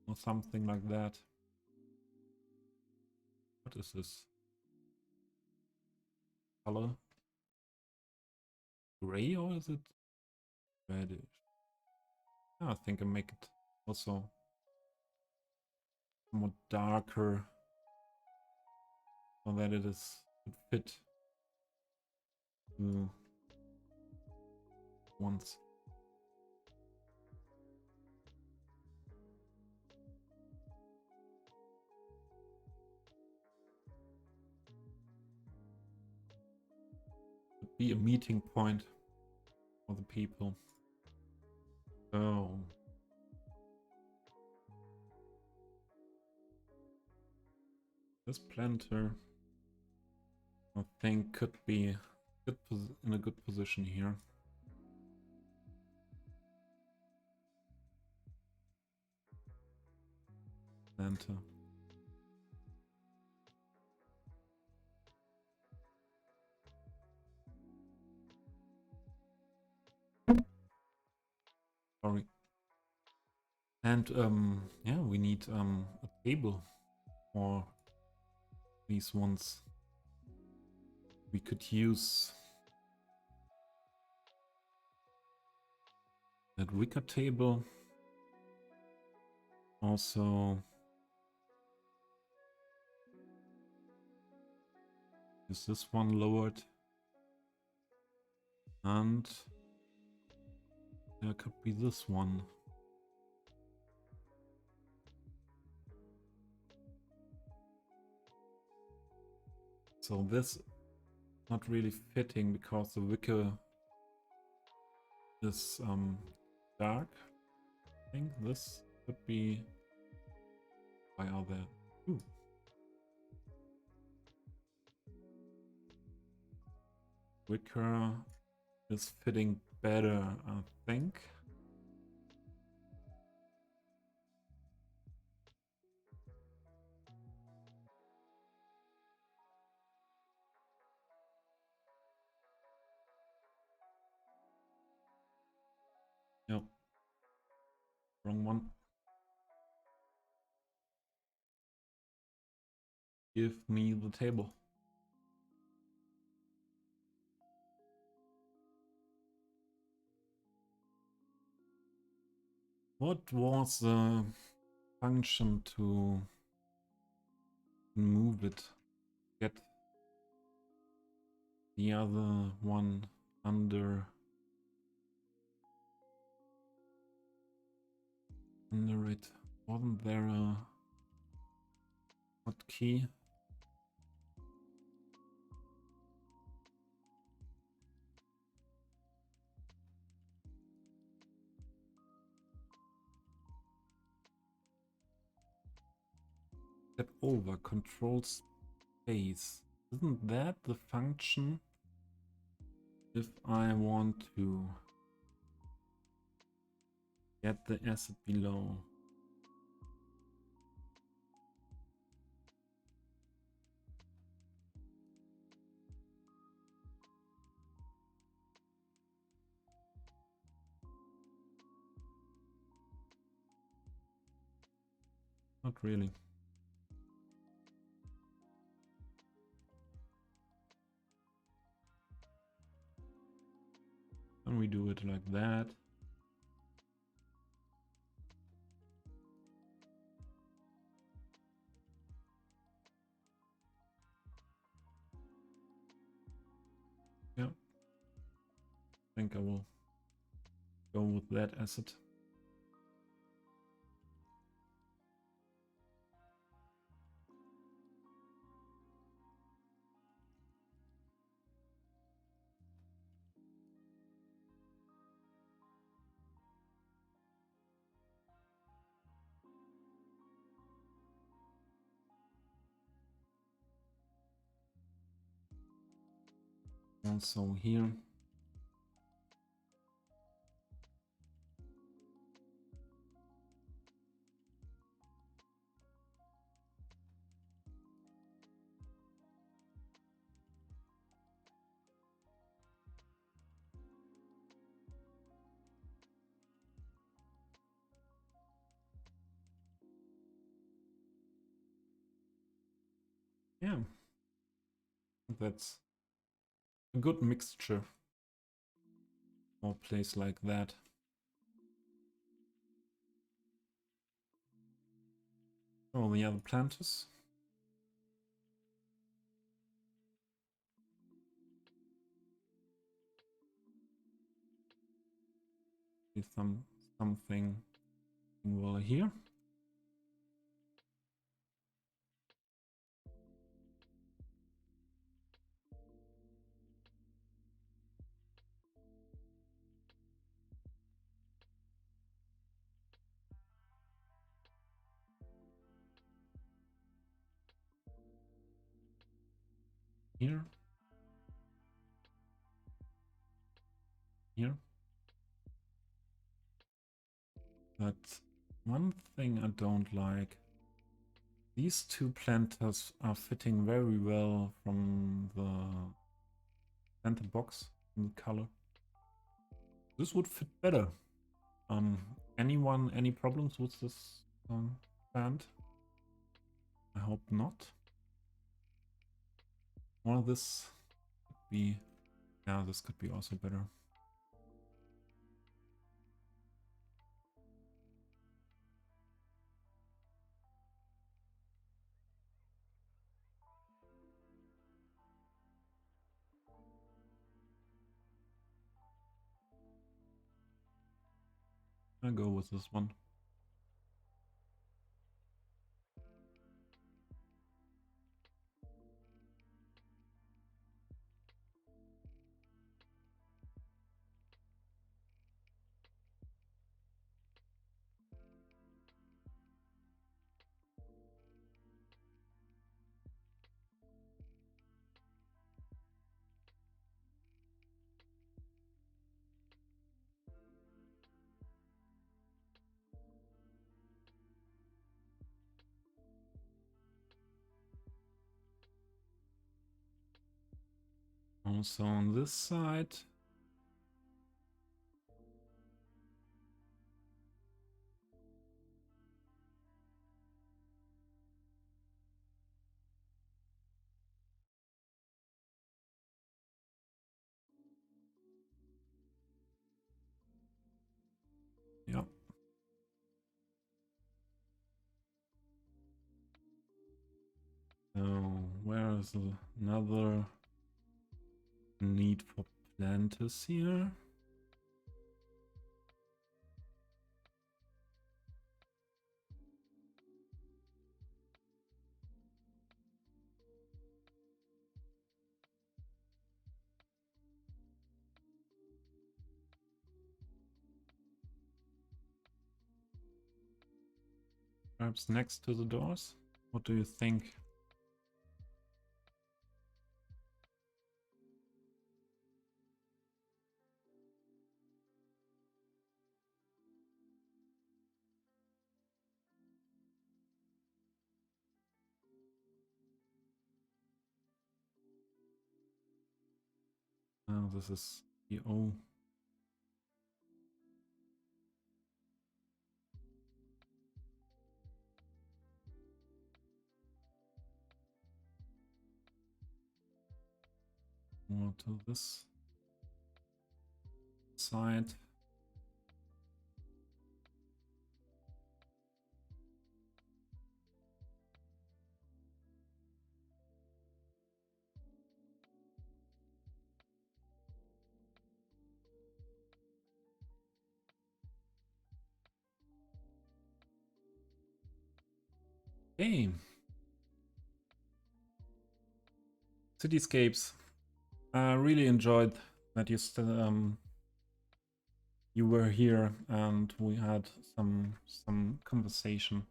or something like that. What is this color? Gray, or is it reddish? Yeah, I think I make it also more darker so that it is fit to once. Could be a meeting point for the people. So this planter, I think, could be in a good position here. Planter. Sorry. And yeah, we need a table for these ones. We could use that wicker table. Also is this one lowered, and there could be this one. So this not really fitting because the wicker is dark. I think this could be. Why are there? Ooh. Wicker is fitting better, I think. Yep. Wrong one. Give me the table. What was the function to move it? Get the other one under it. Wasn't there a hotkey? Step over, control space. Isn't that the function if I want to get the asset below? Not really. And we do it like that. Yeah. I think I will go with that asset. Also here. Yeah, that's a good mixture for a place like that. Oh, the other planters. Is something over here. Here. Here. But one thing I don't like, these two planters are fitting very well from the planter box in the color. This would fit better. Any problems with this plant? I hope not. Or this could be, yeah, this could be also better. I'll go with this one. Also on this side. Yeah. So where is another need for planters here? Perhaps next to the doors? What do you think? Oh, this is the O. More to this side. Hey, cityscapes. I really enjoyed that you were here and we had some conversation.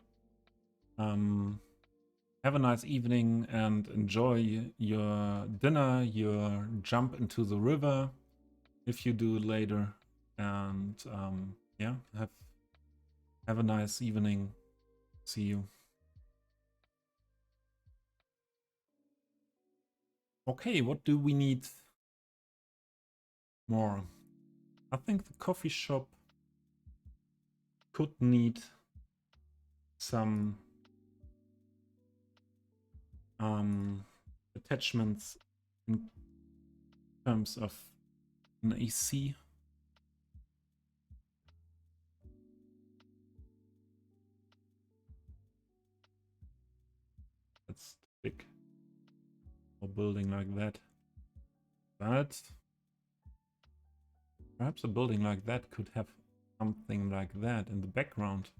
Have a nice evening and enjoy your dinner, your jump into the river if you do later. And yeah, have a nice evening. See you. Okay, what do we need more? I think the coffee shop could need some attachments in terms of an AC. That's big for a building like that. But perhaps a building like that could have something like that in the background.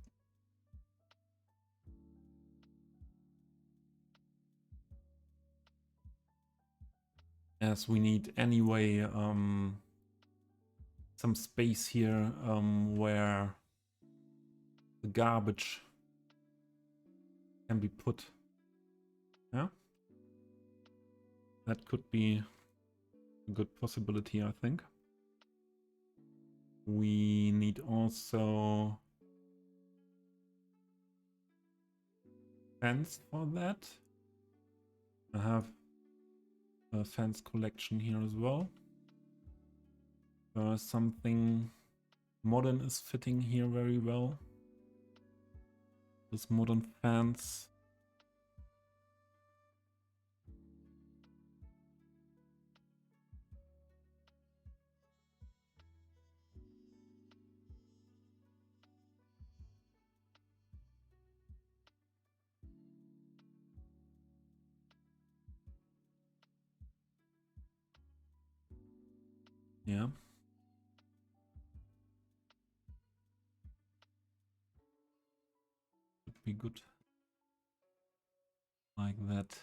As we need anyway some space here where the garbage can be put. Yeah, that could be a good possibility, I think. We need also fence for that. I have a fence collection here as well. Something modern is fitting here very well. This modern fence. Yeah. Would be good. Like that.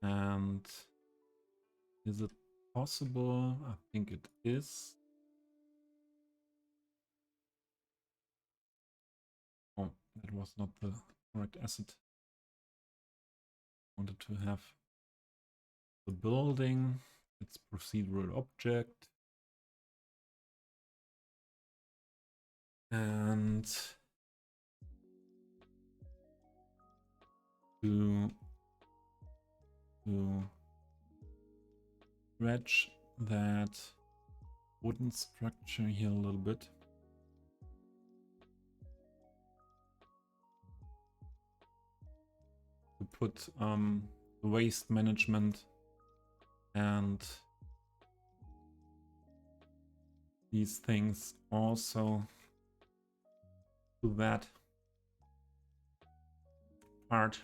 And is it possible? I think it is. Oh, that was not the correct asset. Wanted to have the building, its procedural object. And to stretch that wooden structure here a little bit. To put waste management and these things also to that part.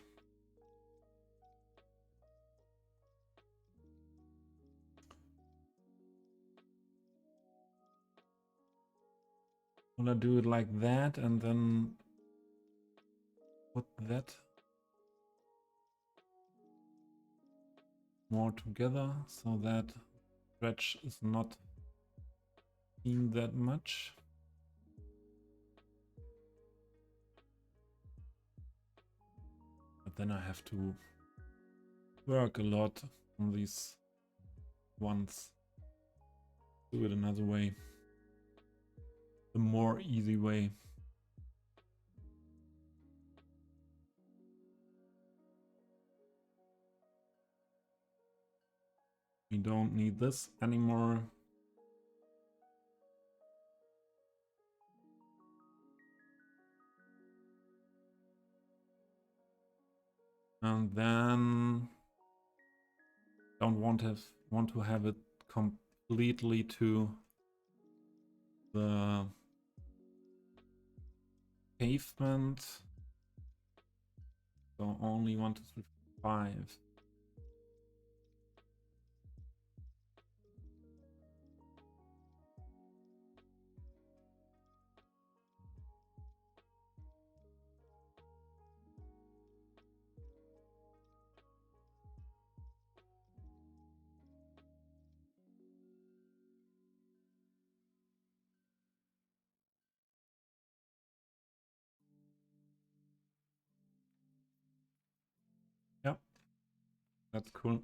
I'm gonna do it like that and then put that more together so that stretch is not seen that much. But then I have to work a lot on these ones. Do it another way. The more easy way. We don't need this anymore. And then don't want to have it completely to the pavement. So only 1, 2, 3, 5. Yep, that's cool.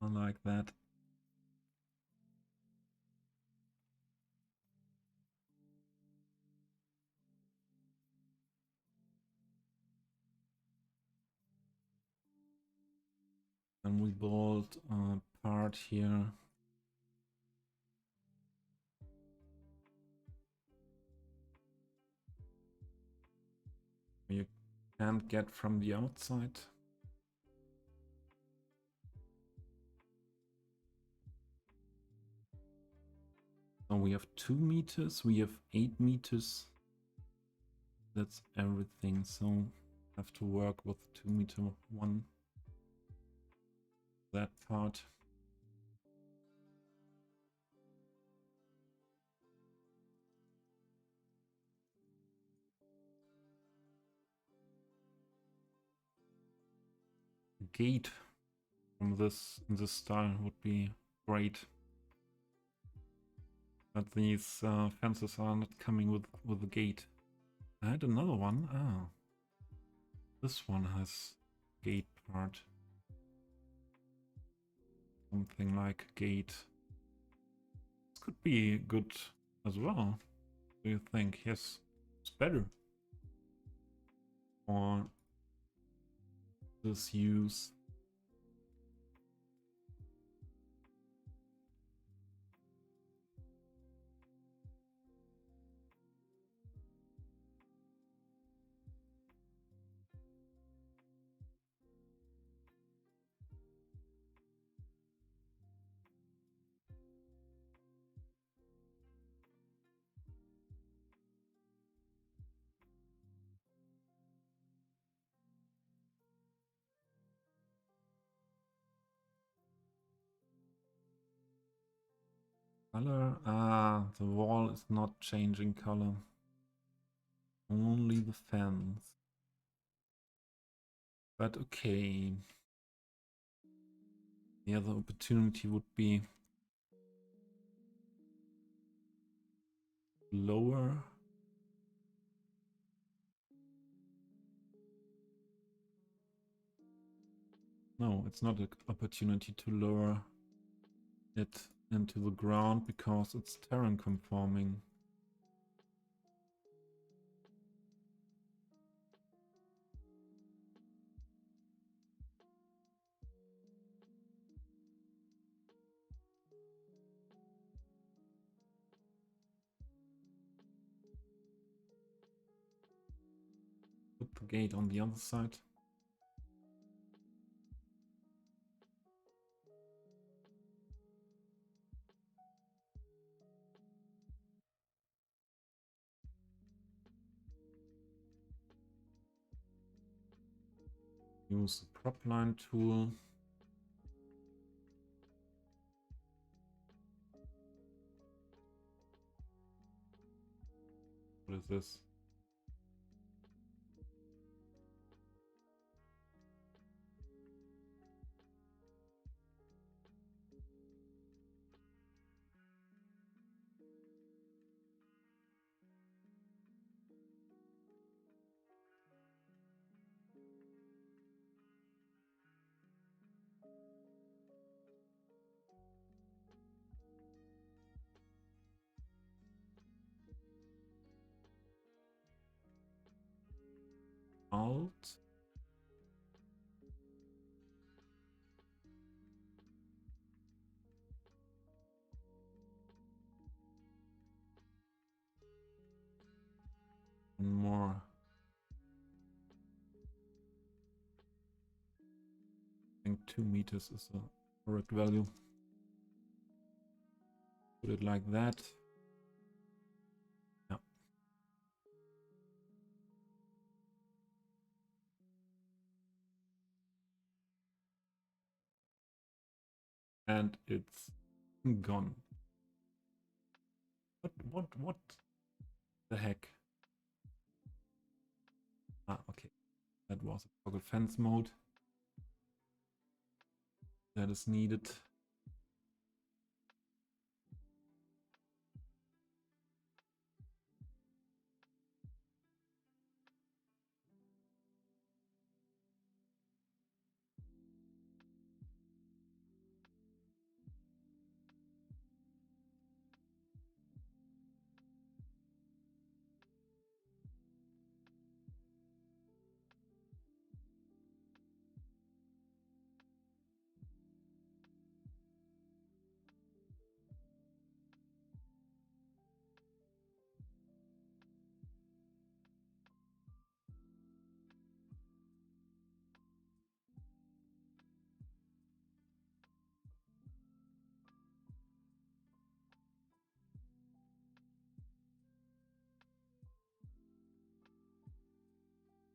I like that. And we build a part here. You can't get from the outside. So we have 2 meters, we have 8 meters. That's everything. So have to work with 2 meter one. That part. Gate from this style would be great. But these fences are not coming with the gate. I had another one. Ah, this one has gate part. Something like gate. This could be good as well. Do you think? Yes, it's better for this use. Color. Ah, the wall is not changing color. Only the fence. But okay. The other opportunity would be lower. No, it's not an opportunity to lower it into the ground because it's terrain conforming. Put the gate on the other side. Use the prop line tool. What is this? Alt. And more. I think 2 meters is the correct value. Put it like that. Yeah. And it's gone. What the heck? Ah, okay. That was a toggle fence mode. That is needed.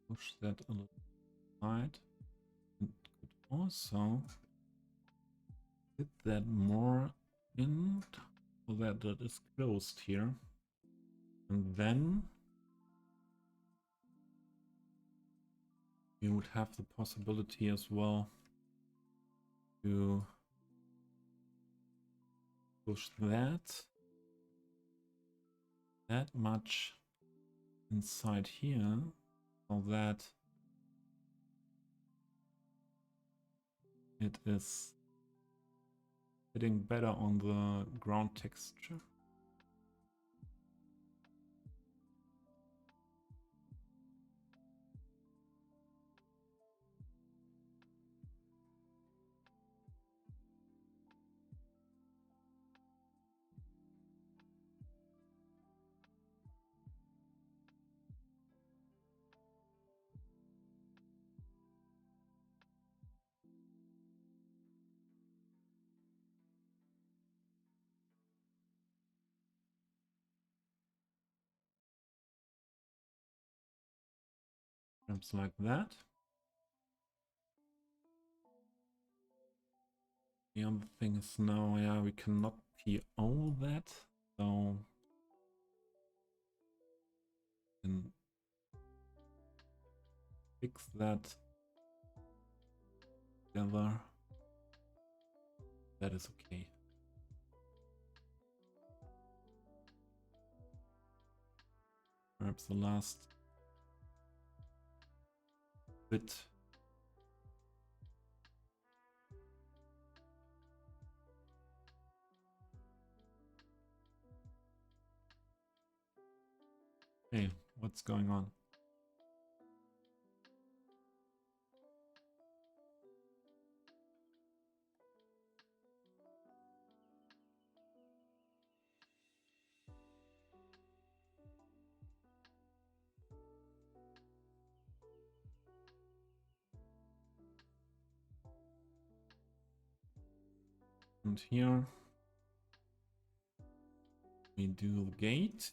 Push that a little side. And could also hit that more in so that that is closed here. And then you would have the possibility as well to push that much inside here so that it is hitting better on the ground texture. Perhaps like that. The other thing is now, yeah, we cannot PO that, so and fix that together. That is okay. Perhaps the last bit. Hey, what's going on? And here we do the gate.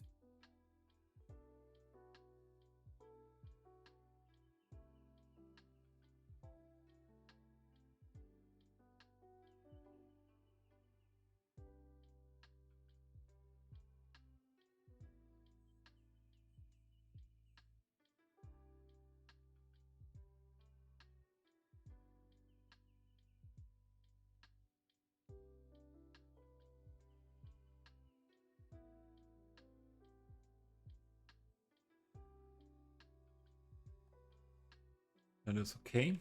That is okay.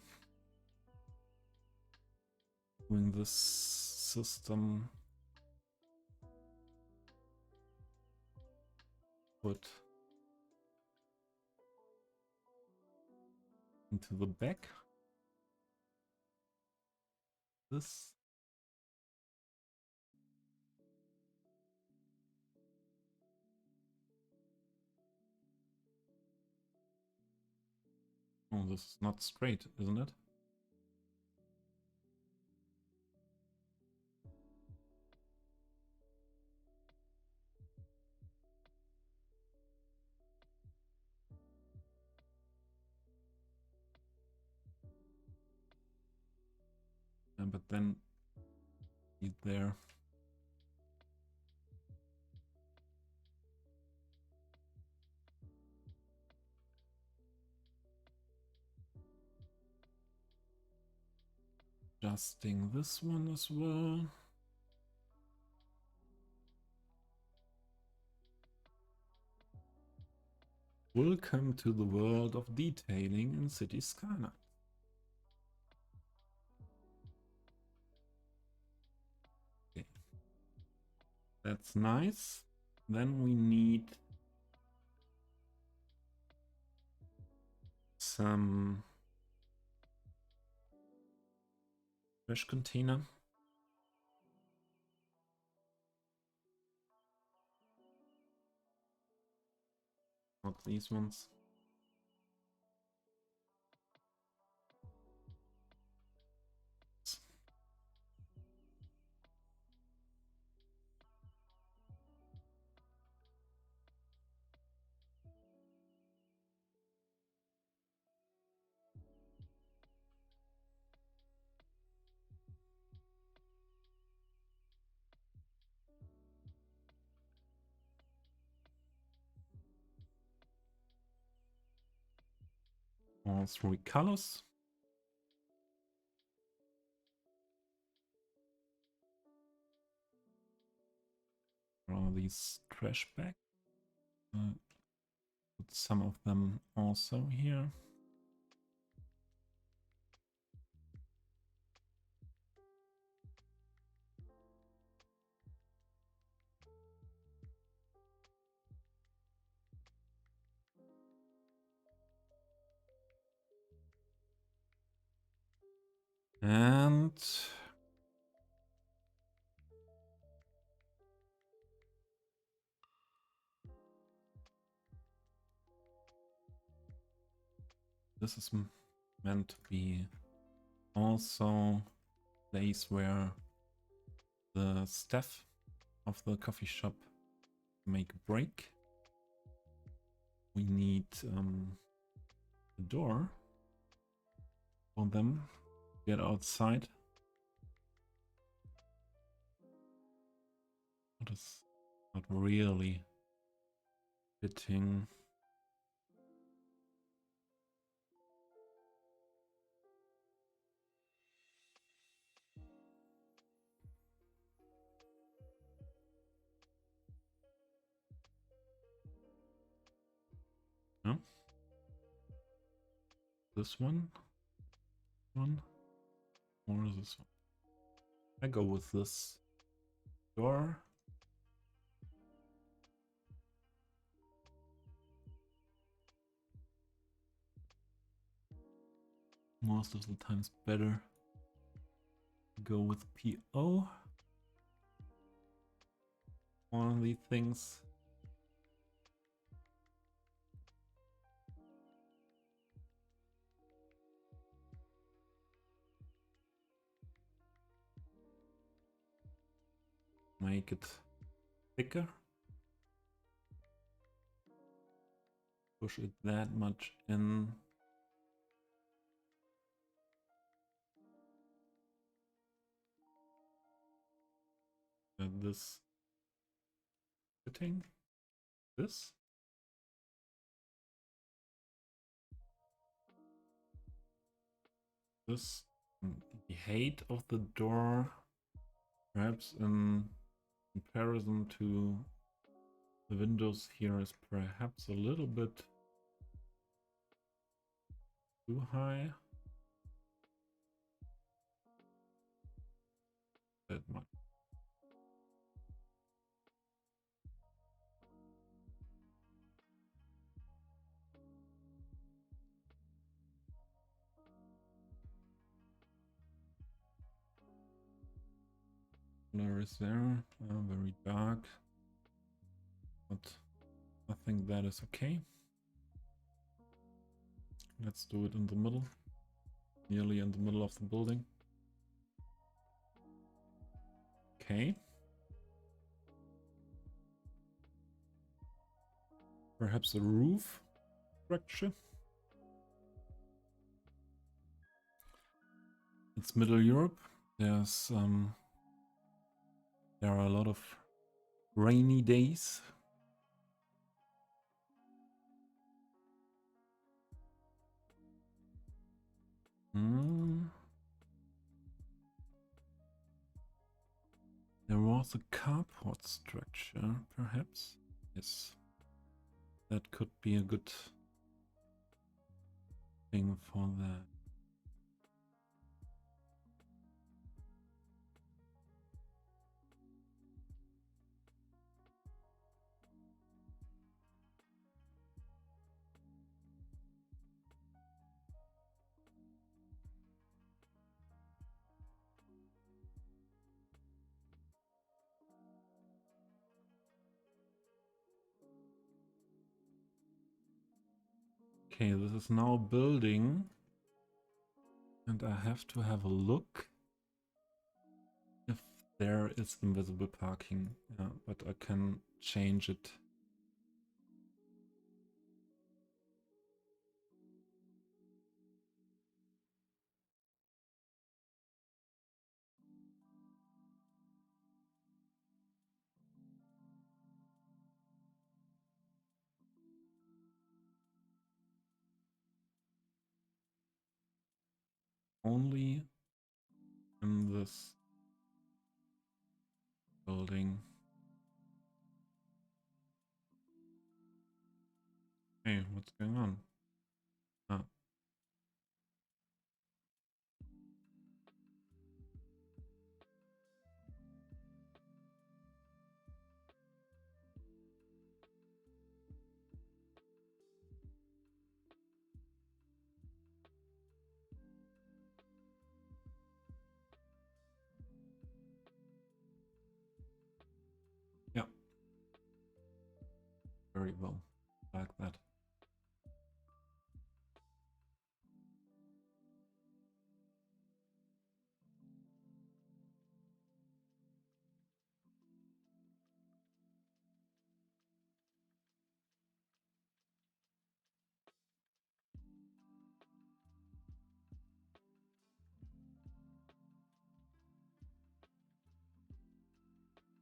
Doing this system. Put into the back. This. Oh, this is not straight, isn't it? But then there. Adjusting this one as well. Welcome to the world of detailing in City Skylines. Okay. That's nice. Then we need some trash container. Not these ones. All three colors. All these trash bags. Put some of them also here. And this is meant to be also a place where the staff of the coffee shop make a break. We need a door for them to get outside. That is not really fitting. this one, or this one? I go with this door. Most of the times better to go with PO. One of these things. Make it thicker. Push it that much in. This fitting. This. This. The height of the door, perhaps in comparison to the windows here, is perhaps a little bit too high. That much. Color is there, very dark, but I think that is okay. Let's do it in the middle, nearly in the middle of the building. Okay. Perhaps a roof structure. It's Middle Europe. There's there are a lot of rainy days. There was a carport structure, perhaps. Yes. That could be a good thing for that. Okay, this is now building, and I have to have a look if there is invisible parking, but I can change it. Only in this building. Hey, what's going on? Ah. Yeah. Very well. Like that.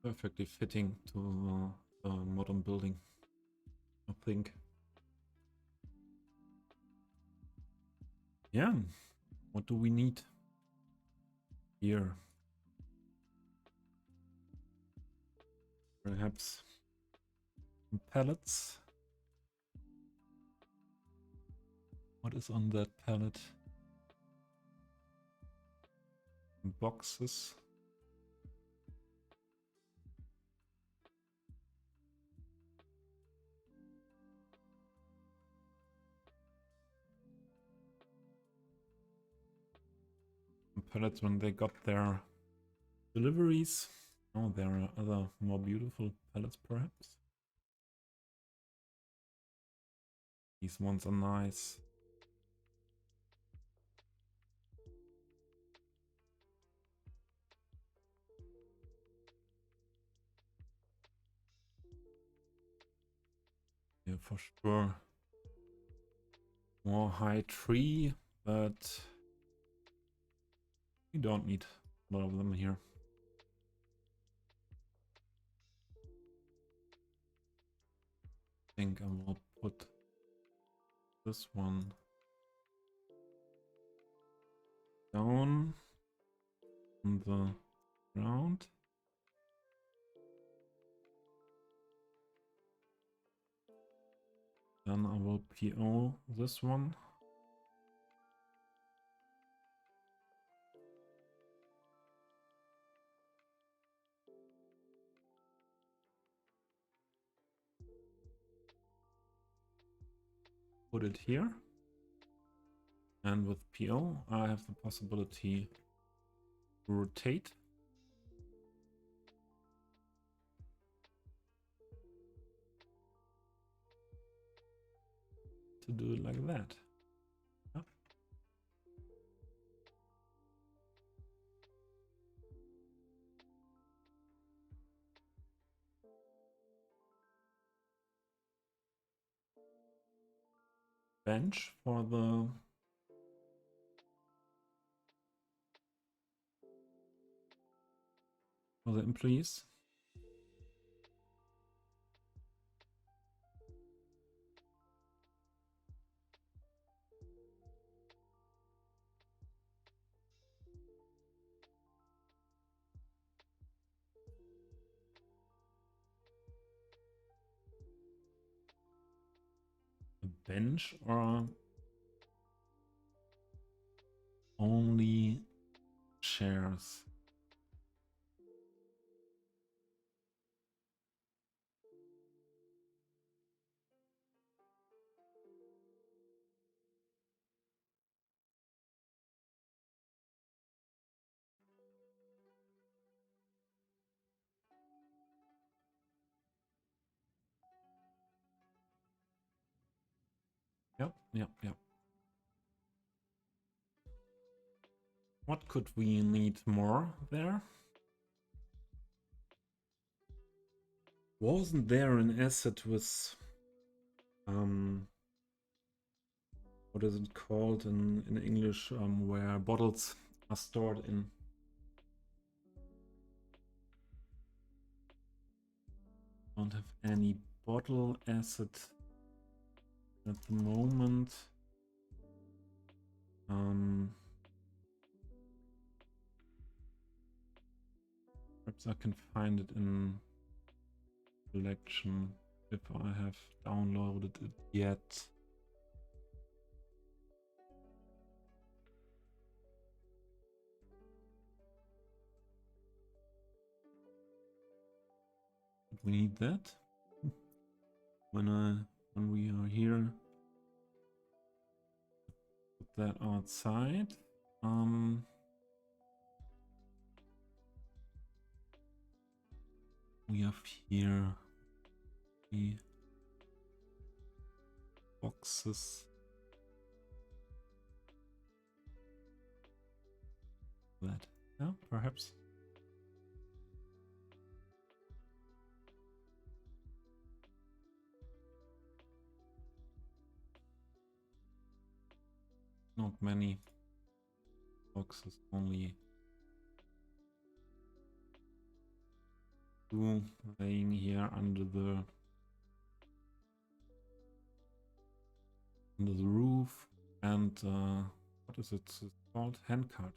Perfectly fitting to a modern building, I think. Yeah. What do we need here? Perhaps some pallets. What is on that pallet? Boxes. Pallets when they got their deliveries. Oh, there are other more beautiful pallets perhaps. These ones are nice. Yeah, for sure. More high tree, but we don't need a lot of them here. I think I will put this one down on the ground. Then I will PO this one. Put it here. And with PO, I have the possibility to rotate. To do it like that. Yeah. Bench for the employees. A bench or only chairs? Yep. What could we need more there? Wasn't there an asset with what is it called in English, where bottles are stored in? Don't have any bottle asset at the moment. Perhaps I can find it in collection if I have downloaded it yet. We need that when we are here. Put that outside. We have here the boxes. That, yeah, perhaps. Not many boxes, only 2 laying here under the roof, and what is it called? Handcart.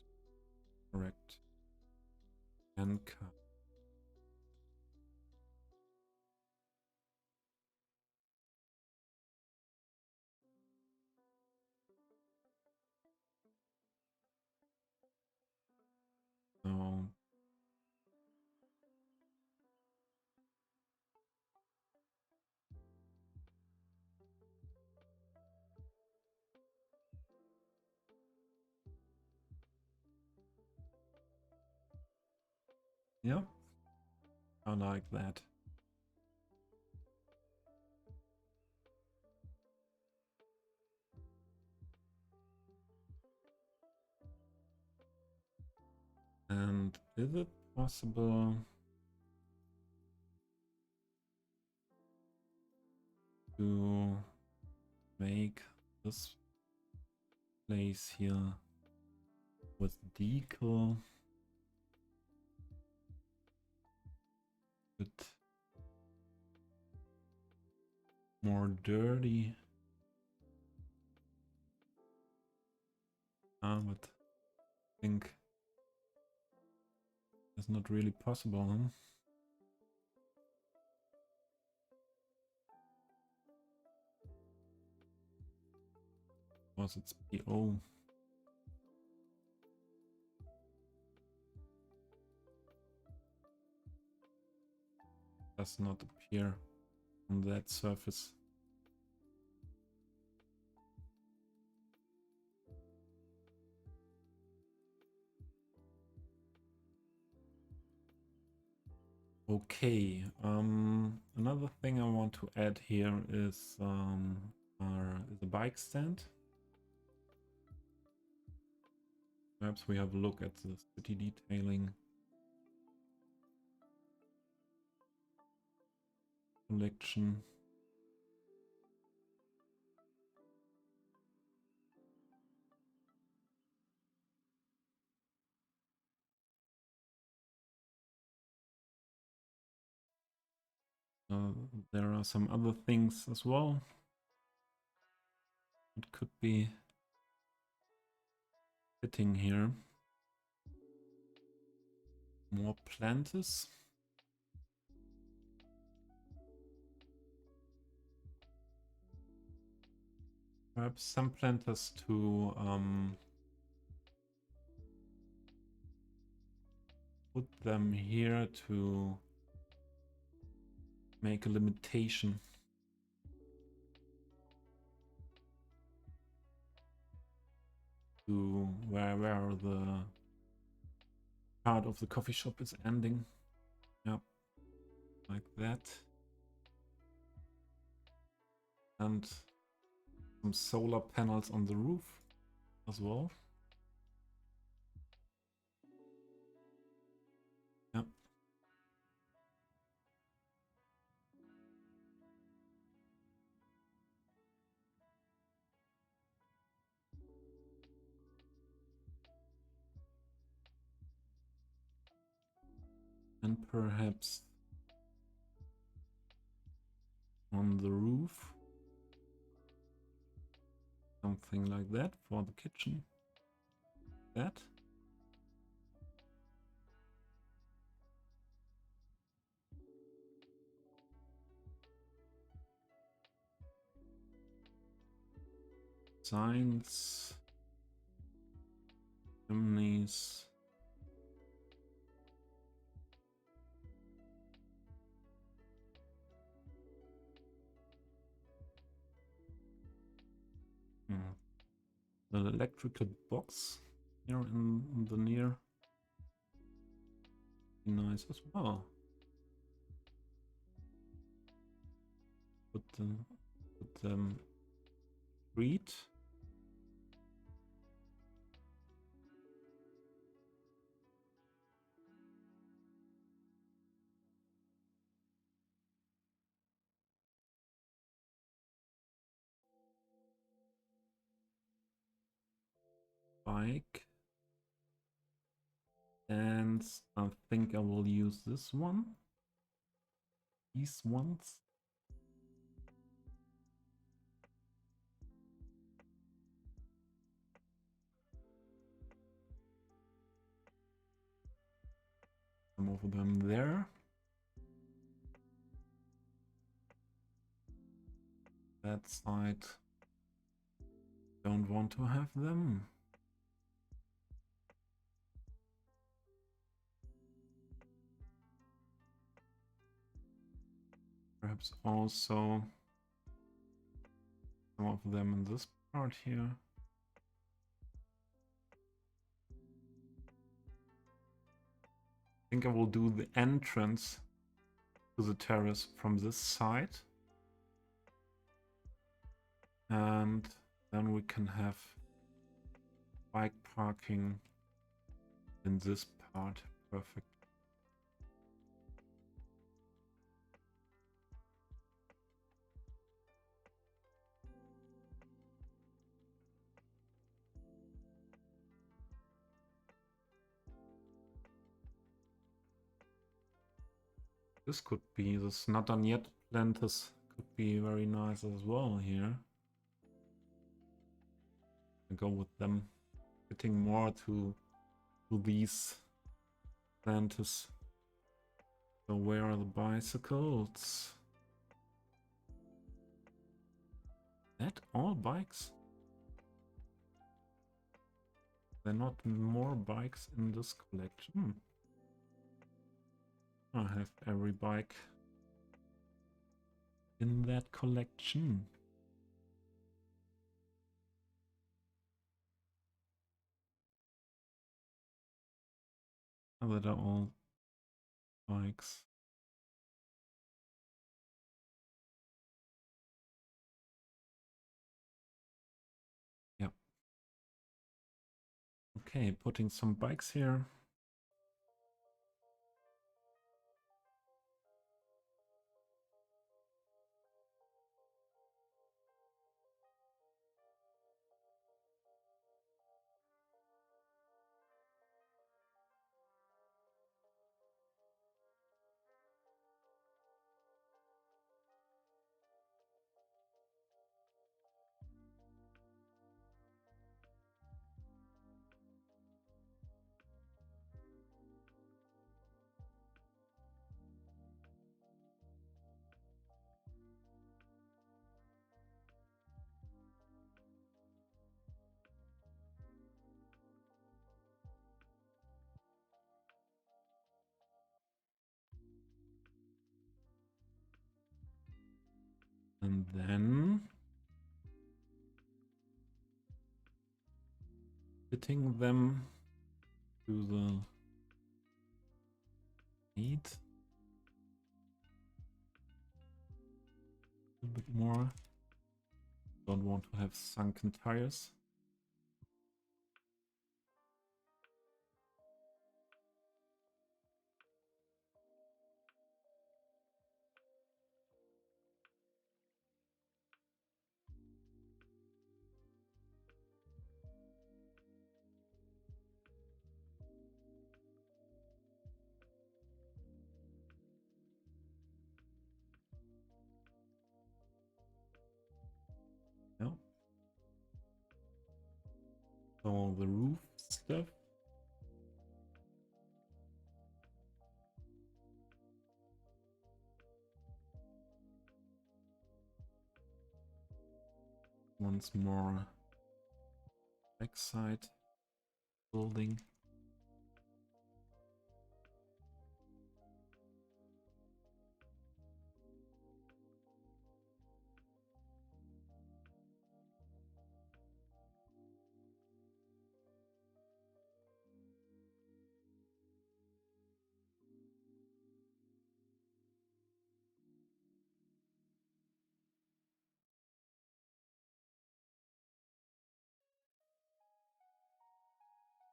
Correct. Handcart. Yeah, I like that. And is it possible to make this place here with decal a bit more dirty? But I think that's not really possible, huh? Because it's PO. Does not appear on that surface. Okay, another thing I want to add here is the bike stand. Perhaps we have a look at the city detailing collection. There are some other things as well. It could be fitting here. More planters. Perhaps some planters to put them here to make a limitation. To where the part of the coffee shop is ending. Yep, like that. And some solar panels on the roof as well. Yep. And perhaps on the roof, something like that for the kitchen. That. Signs. Chimneys. The electrical box here in the near. Nice as well. Put them street. Bike. And I think I will use this one. These ones. Some of them there. That side. Don't want to have them. Perhaps also some of them in this part here. think I will do the entrance to the terrace from this side. And then we can have bike parking in this part. Perfect. This could be, this not done yet plant, this could be very nice as well here. I go with them fitting more to these planters. So where are the bicycles? That all bikes? There are not more bikes in this collection. I have every bike in that collection. That are all bikes. Yep. Okay, putting some bikes here. And then fitting them to the eight. A bit more. Don't want to have sunken tires. No. So the roof stuff. Once more backside building.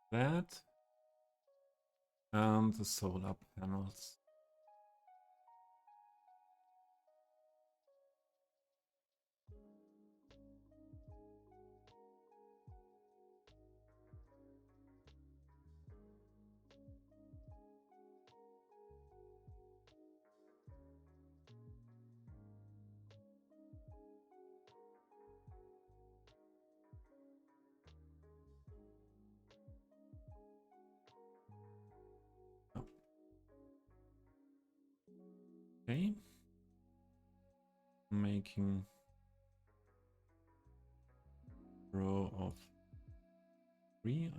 That and the solar panels. Oh. Okay. Making row of 3.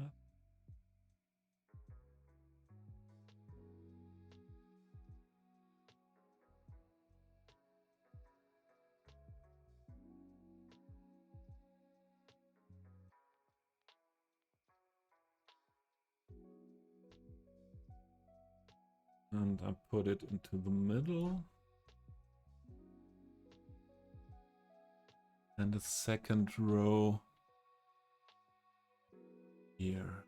and I put it into the middle. And the second row here.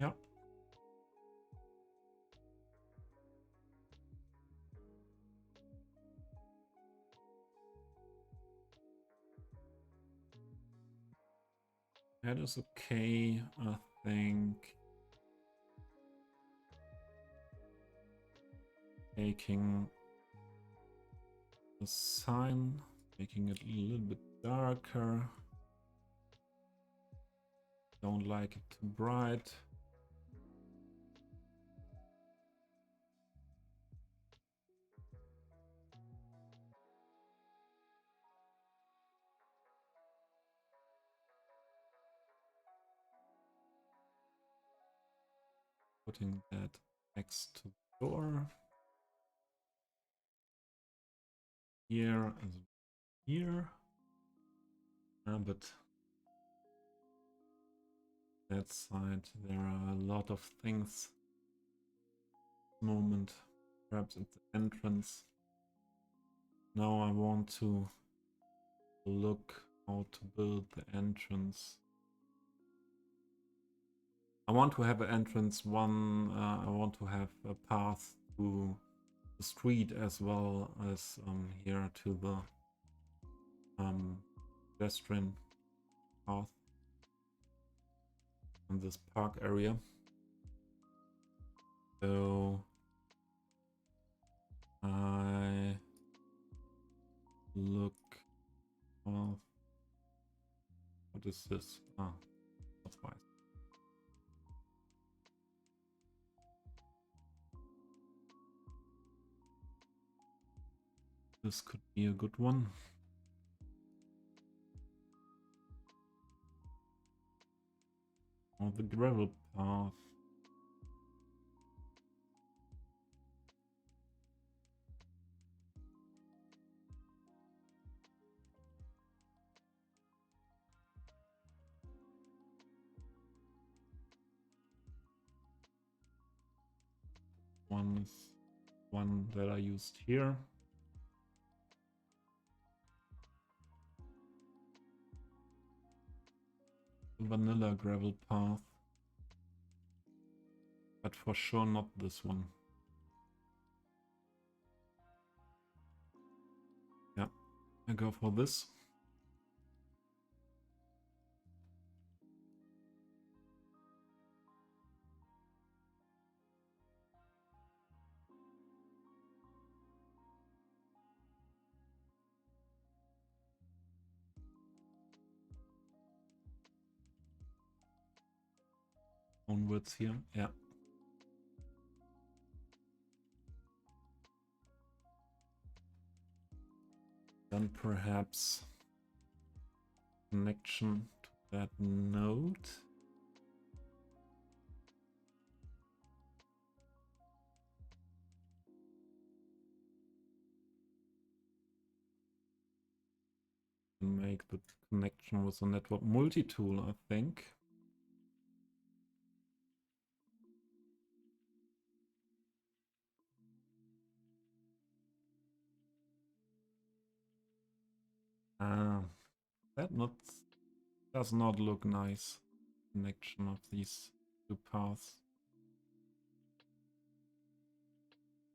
Yeah. That is okay, I think. Taking the sign, making it a little bit darker. Don't like it too bright. Putting that next to the door. Here and here. But that side, there are a lot of things. Moment, perhaps at the entrance. Now I want to look how to build the entrance. I want to have an entrance one. I want to have a path to the street as well as here to the pedestrian path in this park area. So I look. Well, what is this? Ah, that's wise. This could be a good one. Or the gravel path. One is one that I used here. Vanilla gravel path. But for sure not this one. Yeah, I go for this. Onwards here, yeah. Then perhaps connection to that node. And make the connection with the network multi-tool, I think. That does not look nice. Connection of these two paths.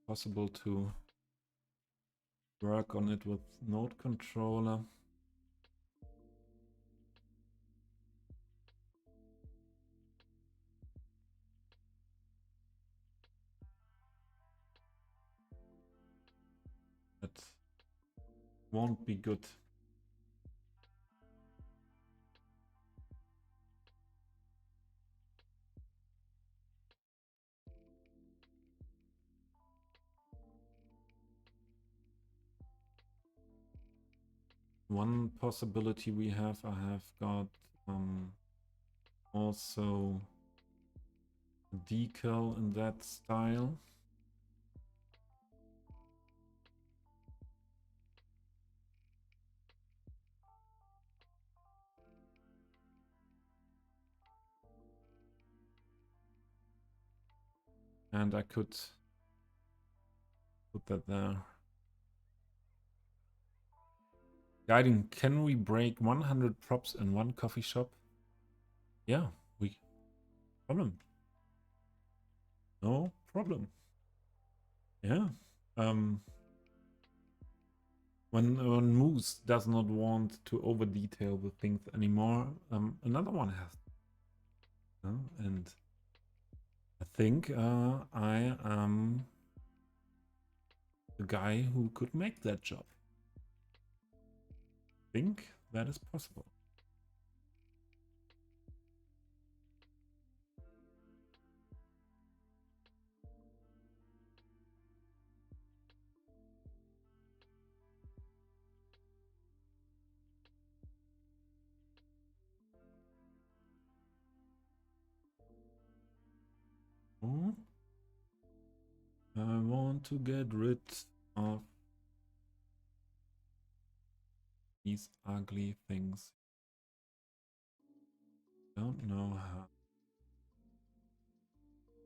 Possible to work on it with node controller. That won't be good. One possibility we have, I have got also a decal in that style. And I could put that there. Guiding, can we break 100 props in one coffee shop? Yeah, we problem. No problem. Yeah. When Moose does not want to over detail the things anymore, another one has. And I think I am the guy who could make that job. I think that is possible. Oh, I want to get rid of these ugly things. Don't know how.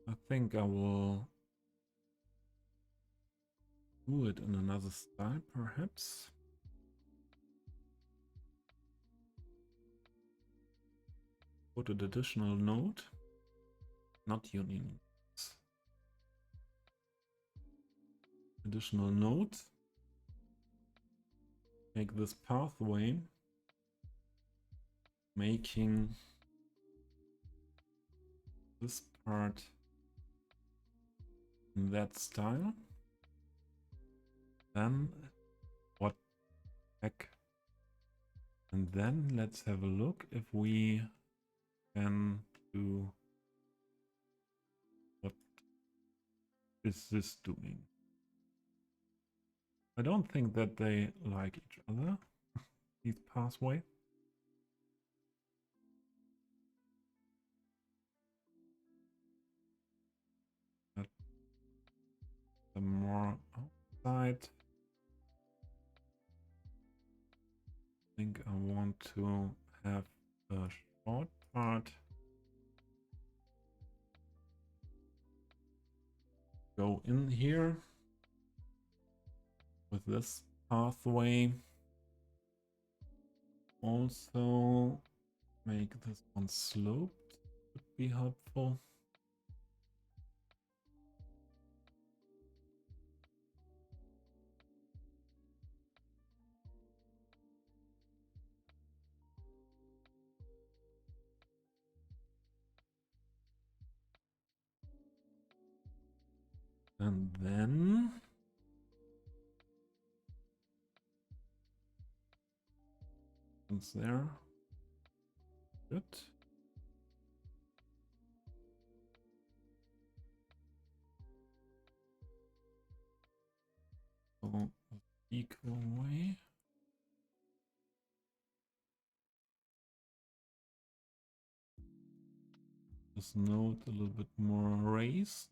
I think I will do it in another style, perhaps. Put an additional node, not union. Additional node. Make this pathway, making this part in that style. Then what heck? And then let's have a look if we can do what is this doing. I don't think that they like each other, these pathway. But the more outside, I think I want to have a short part go in here with this pathway. Also make this one sloped would be helpful. And then it's there. Good. So equal way. This node a little bit more raised.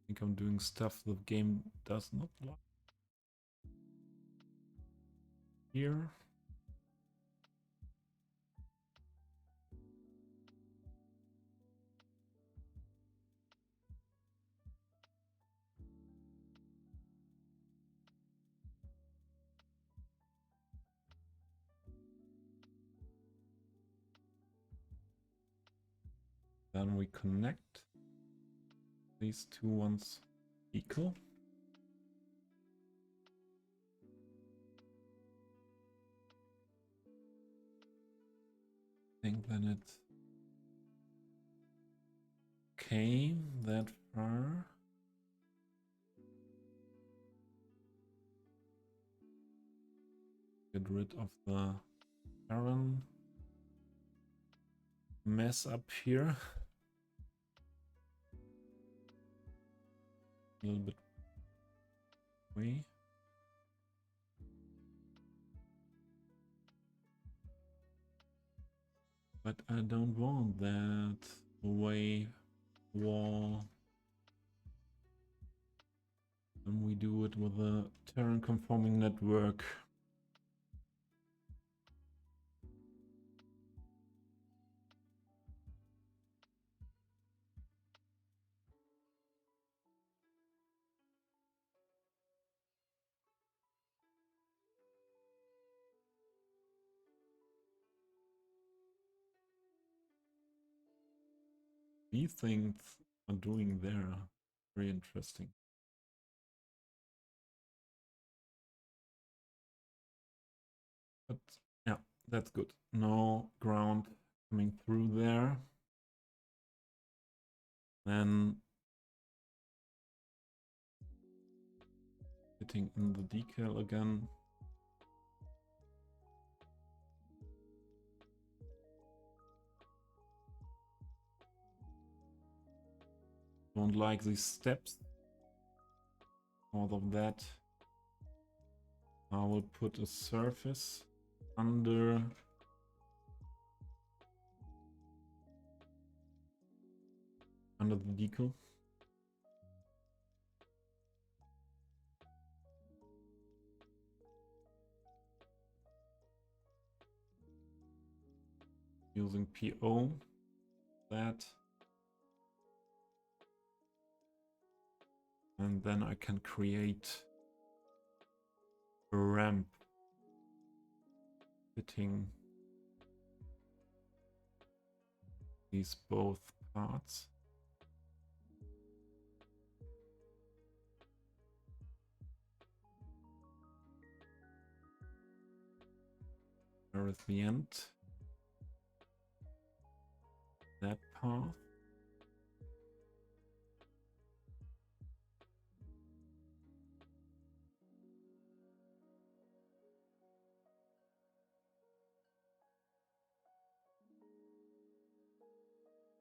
I think I'm doing stuff the game does not like. Here. Then we connect these two ones equal. I think then it came that far. Get rid of the barren mess up here. A little bit away. But I don't want that away wall. And we do it with a terrain conforming network. These things are doing there. Very interesting. But yeah, that's good. No ground coming through there. Then hitting in the decal again. Don't like these steps. All of that. I will put a surface under the decal. Using PO. That. And then I can create a ramp fitting these both parts. There is the end. That path.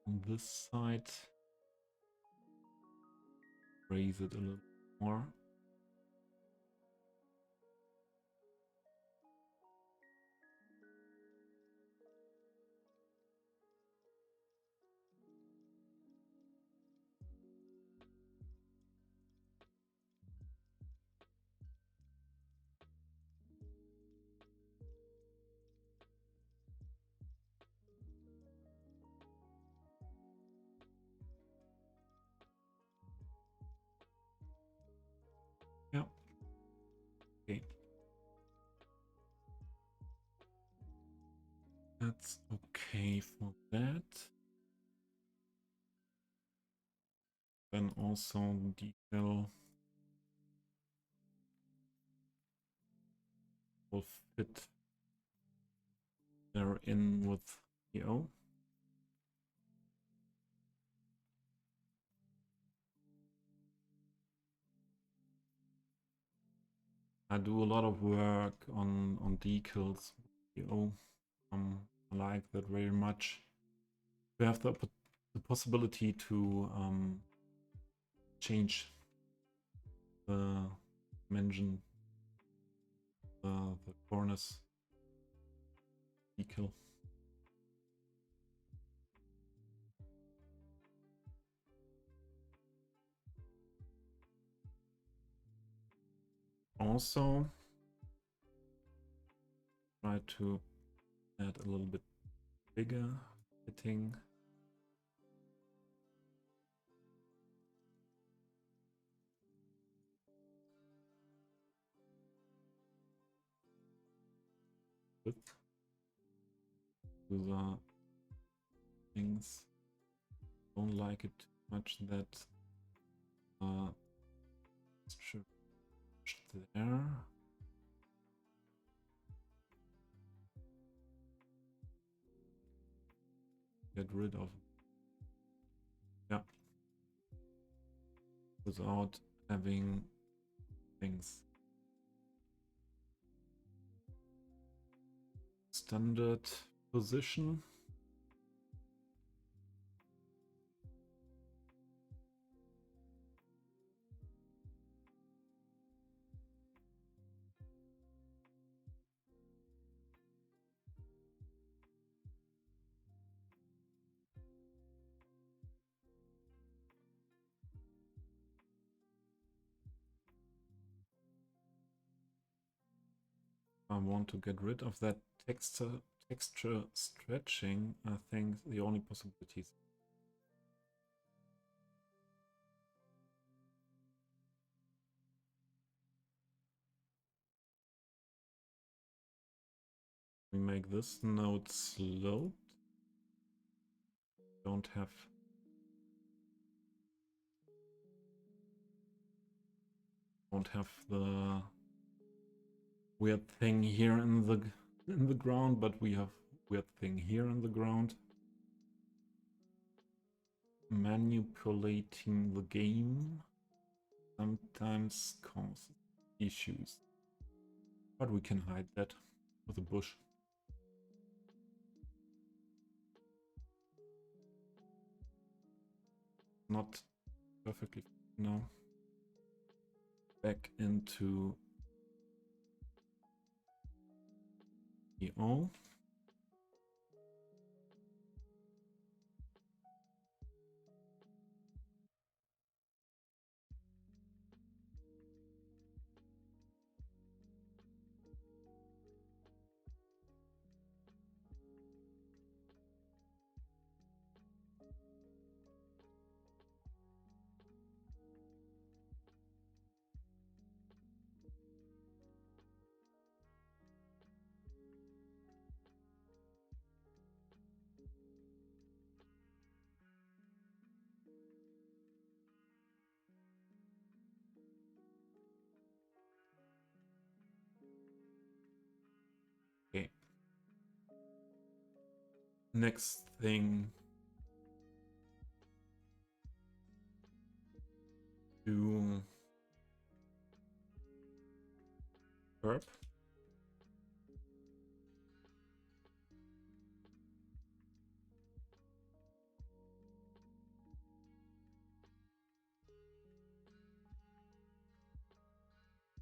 On this side, raise it a little more. Yeah. Okay. That's okay for that. Then also decal will fit there in with PO. I do a lot of work on decals. PO. I like that very much. We have the possibility to change the dimension, the cornice decal. Also, try to add a little bit bigger fitting. Those are things. Don't like it too much that should there. Get rid of, yeah, without having things. Standard position. I want to get rid of that texture stretching. I think the only possibilities. We make this node sloped. Don't have the weird thing here in the ground, but we have weird thing here in the ground. Manipulating the game sometimes causes issues, but we can hide that with a bush. Not perfectly now. Back into EO. Okay. Next thing to curb.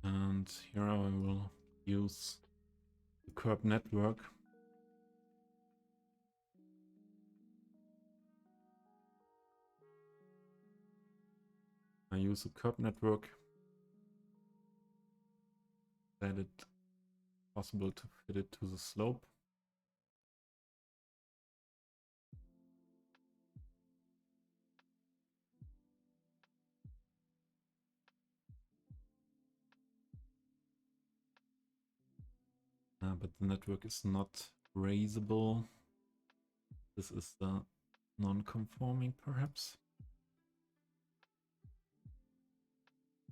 And here I will use the curb network. I use a curb network that it possible to fit it to the slope. But the network is not raisable. This is the non-conforming, perhaps.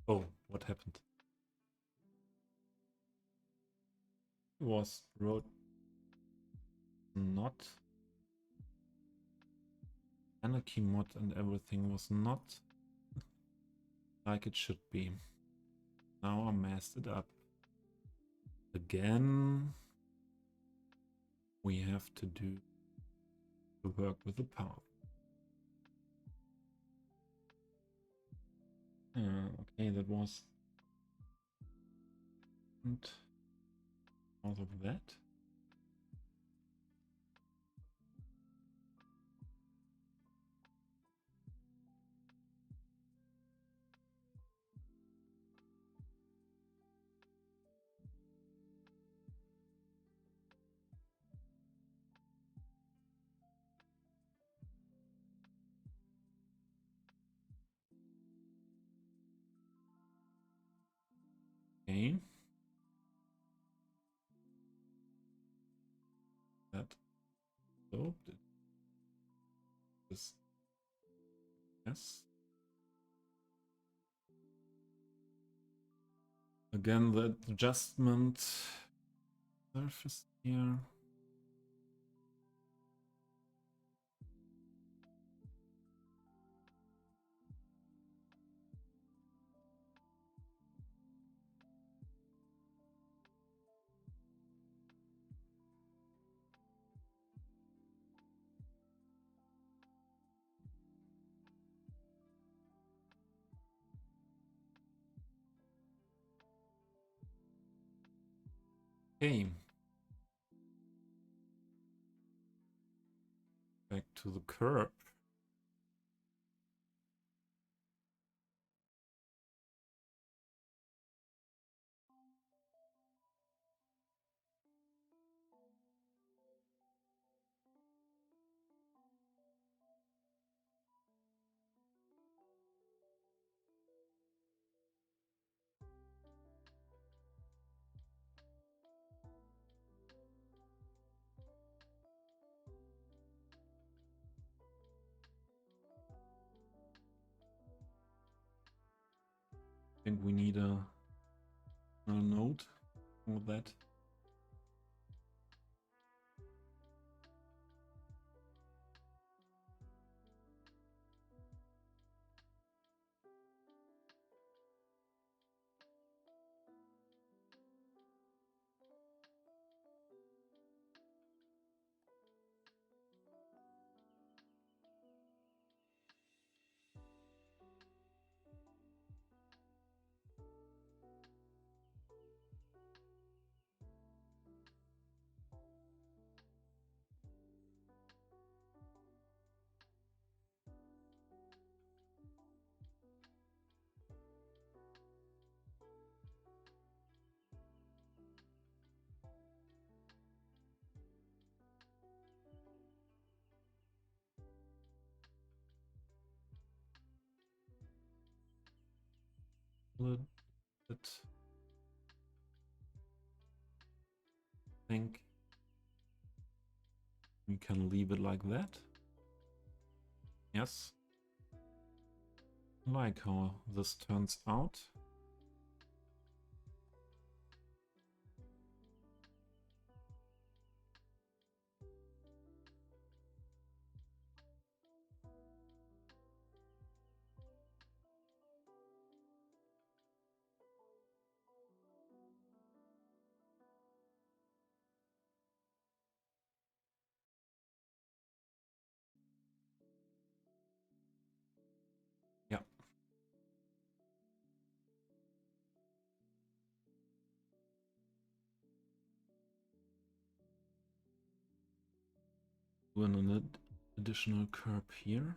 Oh, what happened? Was wrote not anarchy mod and everything was not like it should be. Now I messed it up again. We have to do the work with the path. Okay, that was and out of that. Okay. That sloped it. This yes. Again, the adjustment surface here. Okay. Back to the curb. think we need a node for that. It think we can leave it like that. Yes. Like how this turns out. Yeah. Do an additional curb here.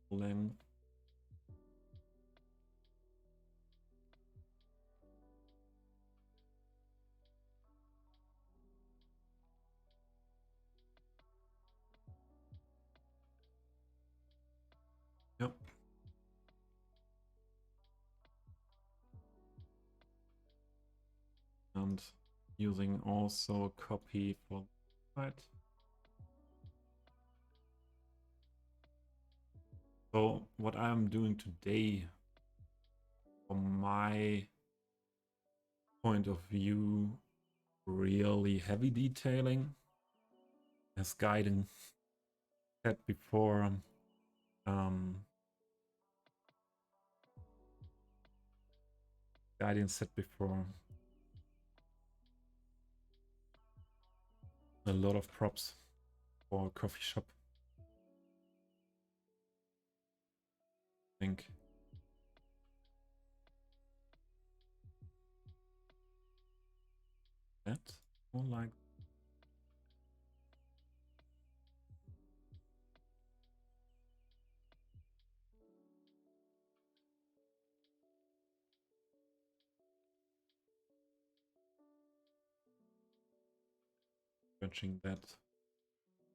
Length. Yep. And using also copy for that. So what I'm doing today, from my point of view, really heavy detailing, as Guiding said before. Guiding said before, a lot of props for a coffee shop. I think. That more like stretching that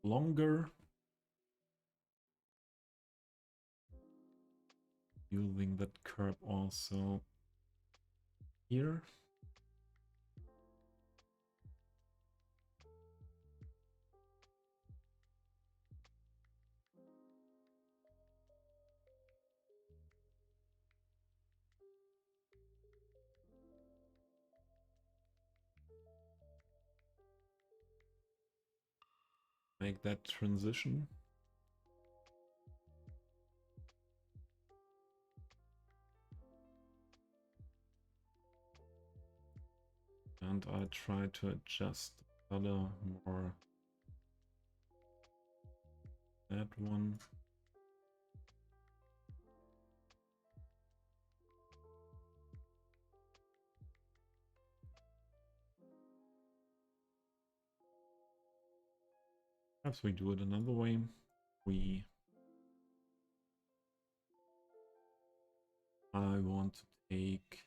longer. Using that curve also here. Make that transition. And I try to adjust the color more. That one. Perhaps we do it another way. I want to take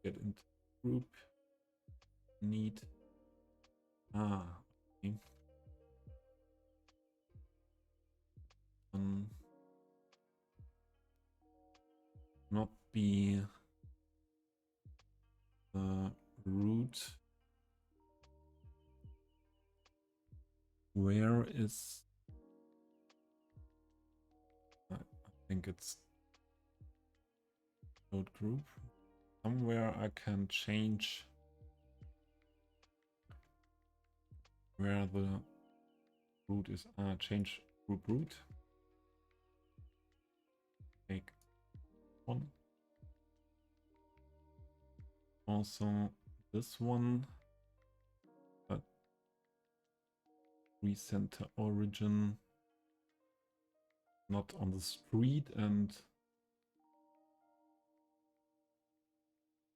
get into group need Okay. Not be the root. Where is... I think it's node group. Somewhere I can change where the root is. Change group root. Take one. Also this one, but recenter origin not on the street and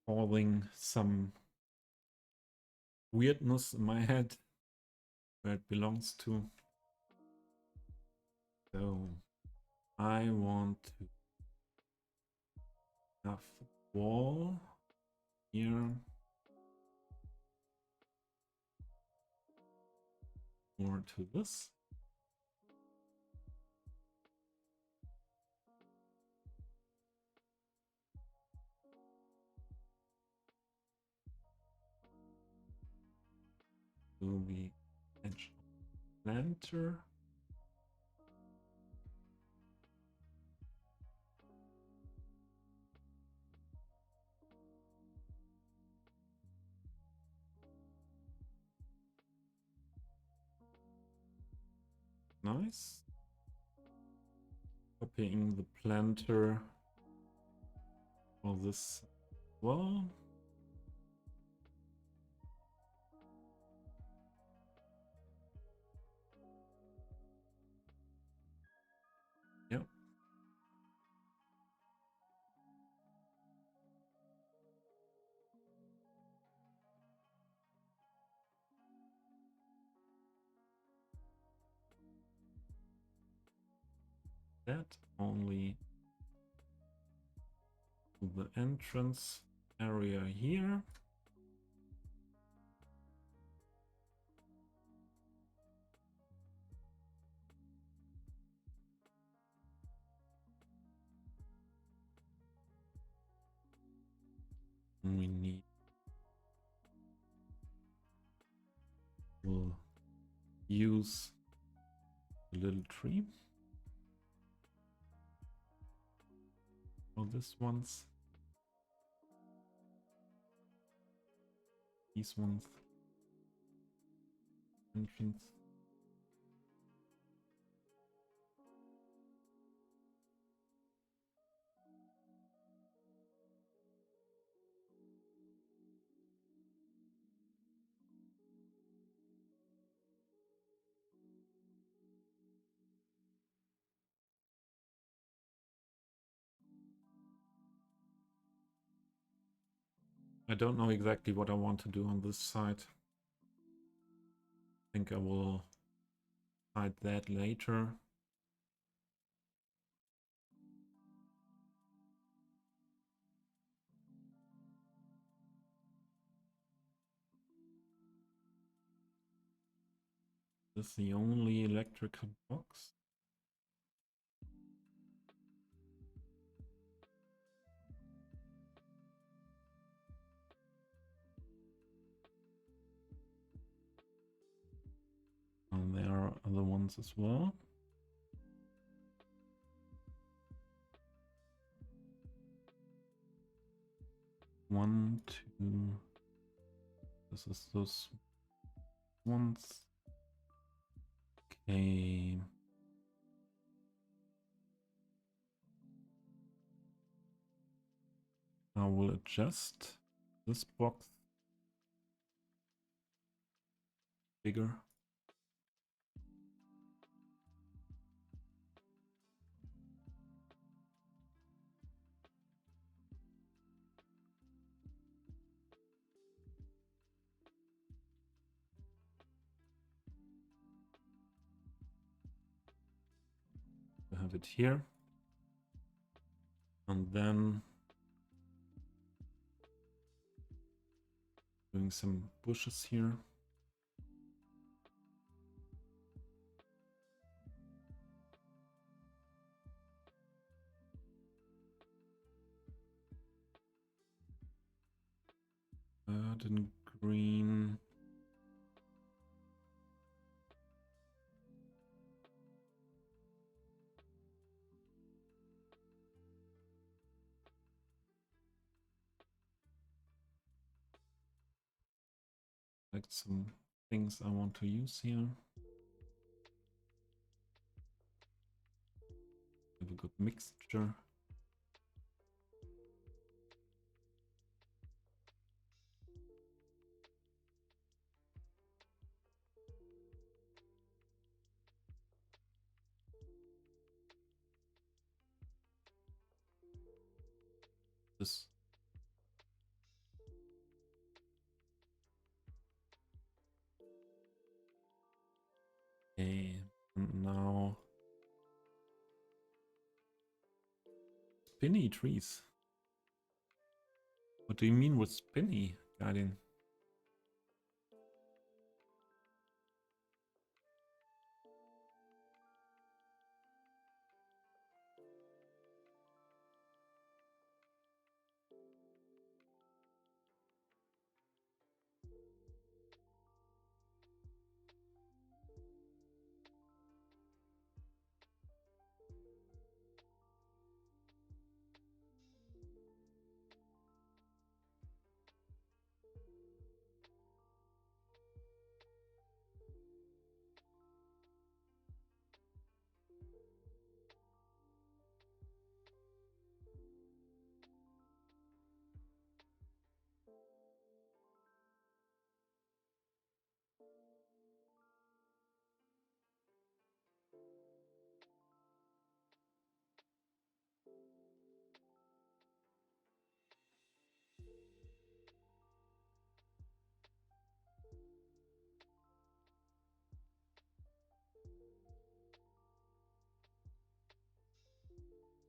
causing some weirdness in my head where it belongs to. So I want to have a wall here or to this. So we edge planter. Nice. Copying the planter for this as well. Yep. That only to the entrance area here. We need to use a little tree for this ones. These ones. Entrance. I don't know exactly what I want to do on this side. I think I will hide that later. This is the only electrical box. And there are other ones as well. One, two. This is those ones. Okay. I will adjust this box bigger. I have it here. And then doing some bushes here. Red and green. Like some things I want to use here. Have a good mixture. This. Okay, and now spinny trees. What do you mean with spinny, Guardian?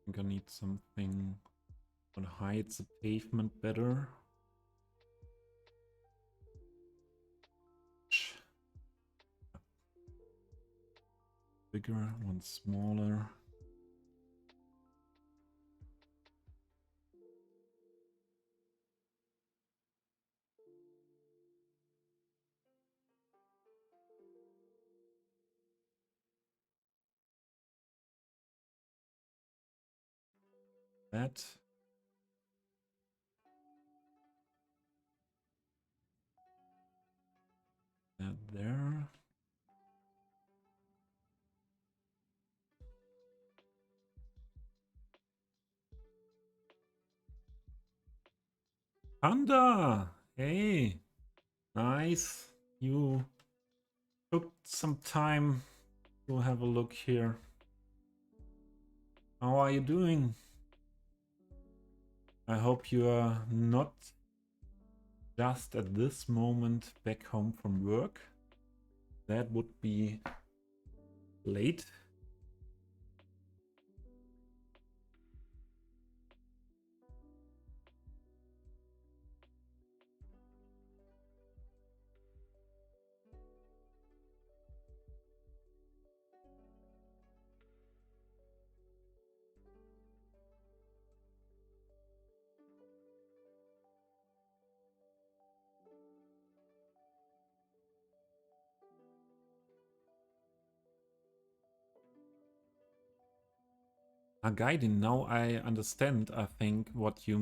I think I need something that hides the pavement better. Bigger, one smaller. That. That there. Panda! Hey! Nice. You took some time to have a look here. How are you doing? I hope you are not just at this moment back home from work. That would be late. Gaiden, now I understand, I think, what you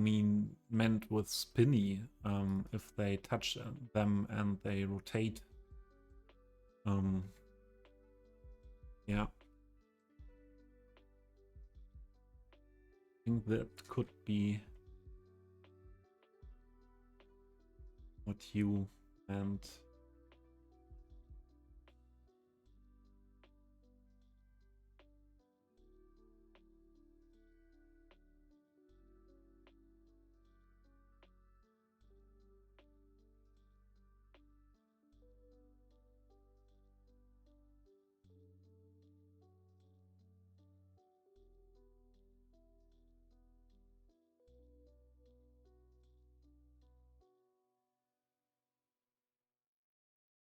meant with spinny. If they touch them and they rotate. Yeah. I think that could be what you meant.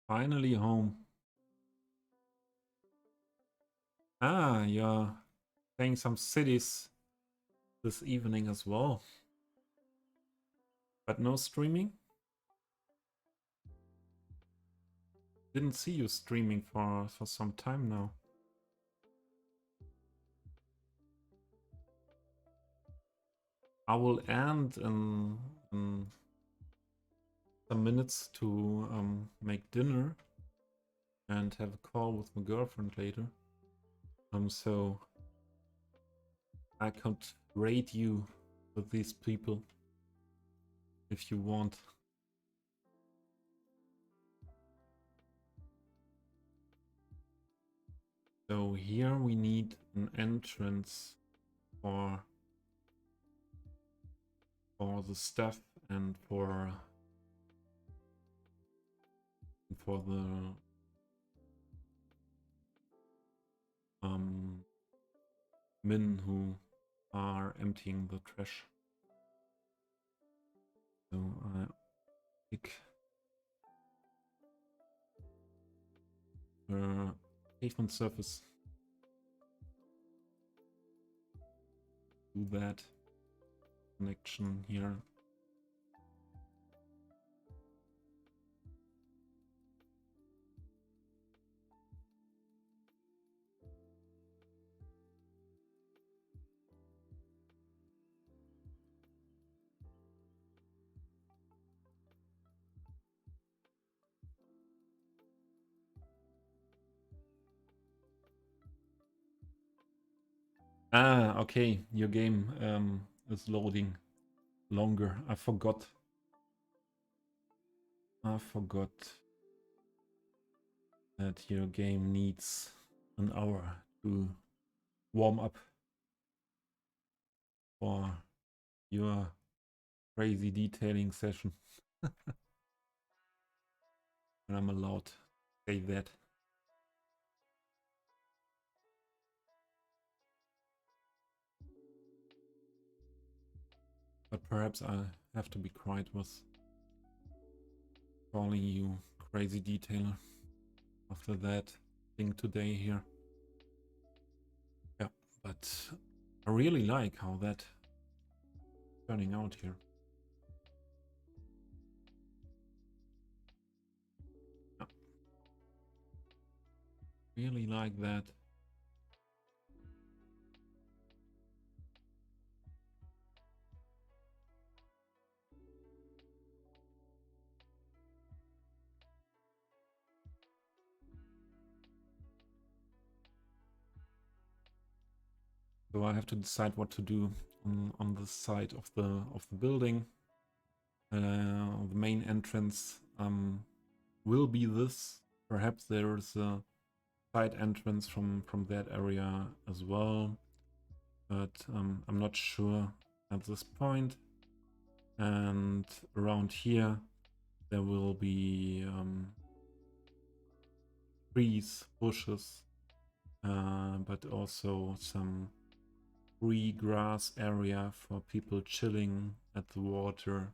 Finally home. Ah, you're playing some cities this evening as well. But no streaming? didn't see you streaming for some time now. I will end in some minutes to make dinner and have a call with my girlfriend later. So I could rate you with these people if you want. So here we need an entrance for the stuff and for the men who are emptying the trash. So I pick pavement surface. Do that connection here. Ah, okay. Your game is loading longer. I forgot that your game needs an hour to warm up for your crazy detailing session. And I'm allowed to say that. But perhaps I have to be quiet with calling you crazy detailer after that thing today here. Yeah, but I really like how that turning out here. Yeah. Really like that. So I have to decide what to do on the side of the building. The main entrance will be this. Perhaps there is a side entrance from that area as well, but I'm not sure at this point. And around here there will be trees, bushes, but also some free grass area for people chilling at the water.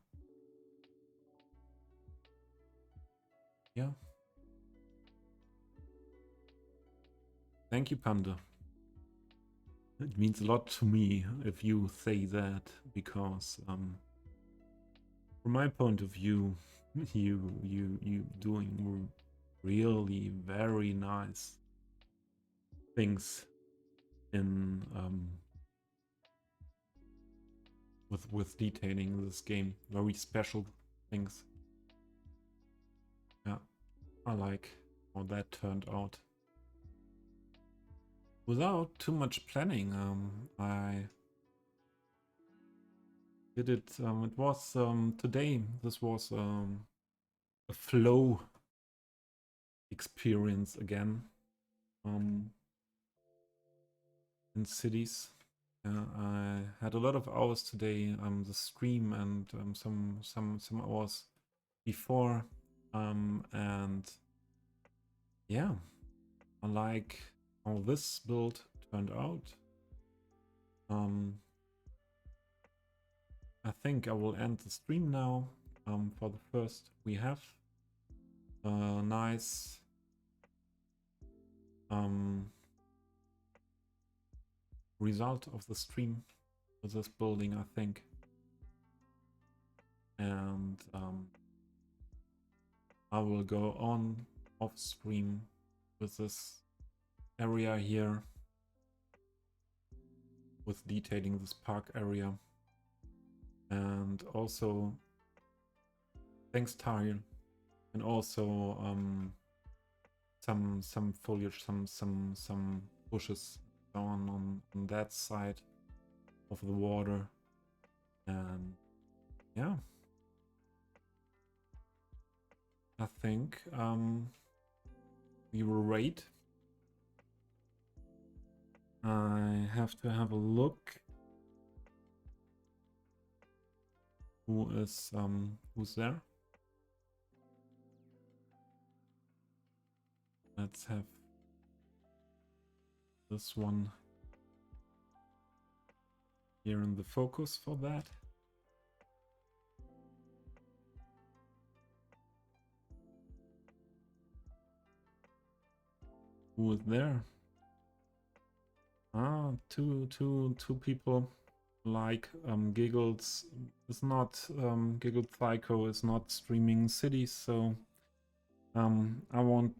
Yeah. Thank you, Panda. It means a lot to me if you say that, because from my point of view, you doing really very nice things in with detailing this game. Very special things. Yeah, I like how that turned out. Without too much planning, I did it. It was today. This was a flow experience again in cities. I had a lot of hours today. The stream and some hours before, and yeah, I like how this build turned out. I think I will end the stream now. For the first, we have a nice result of the stream with this building, I think. And I will go on off stream with this area here, with detailing this park area. And also thanks Tile, and also some foliage, some bushes on that side of the water. And yeah, I think we will rate. I have to have a look who's there. Let's have this one here in the focus for that. Who is there? Ah, two people like Giggles. It's not Giggle Psycho is not streaming cities, so I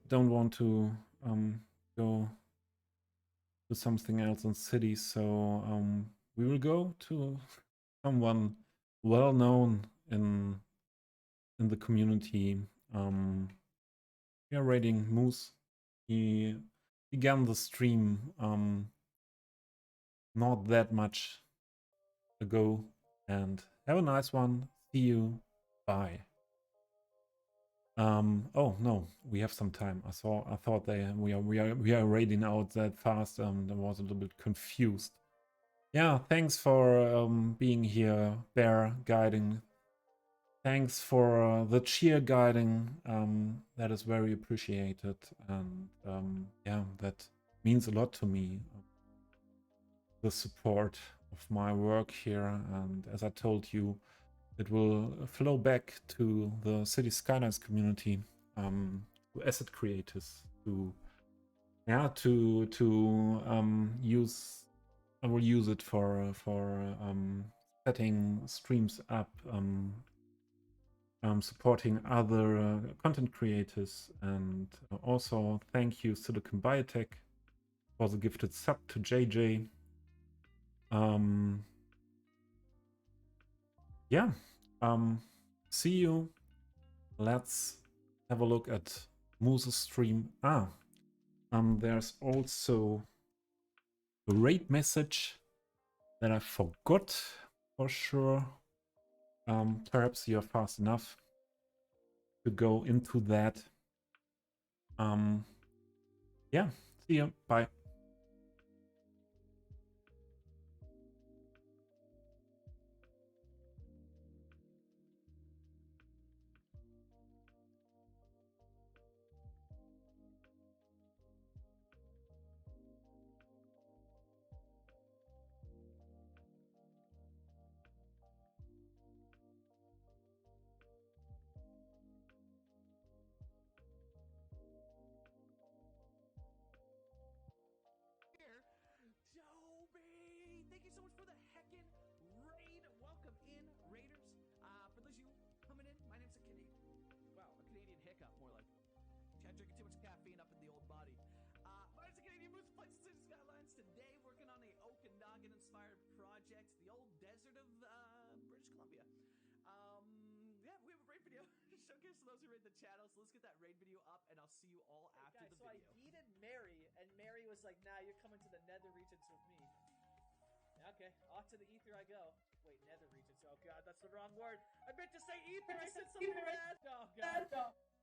don't want to go to something else in cities, so we will go to someone well known in the community. We are raiding Moose. He began the stream not that much ago, and have a nice one. See you. Bye. Oh no, we have some time. I thought we are raiding out that fast. I was a little bit confused. Yeah, thanks for being here, Bear guiding. Thanks for the cheer guiding. That is very appreciated, and yeah, that means a lot to me. The support of my work here, and as I told you, it will flow back to the City Skylines community, to asset creators, to use. I will use it for setting streams up, supporting other content creators, and also thank you Silicon Biotech for the gifted sub to JJ. Yeah, see you. Let's have a look at Moose's stream. There's also a raid message that I forgot for sure. Perhaps you're fast enough to go into that. Yeah, see you. Bye. Like, nah, you're coming to the nether regions with me. Okay, off to the ether I go. Wait, nether regions. Oh god, that's the wrong word. I meant to say ether. I said something bad. Oh god.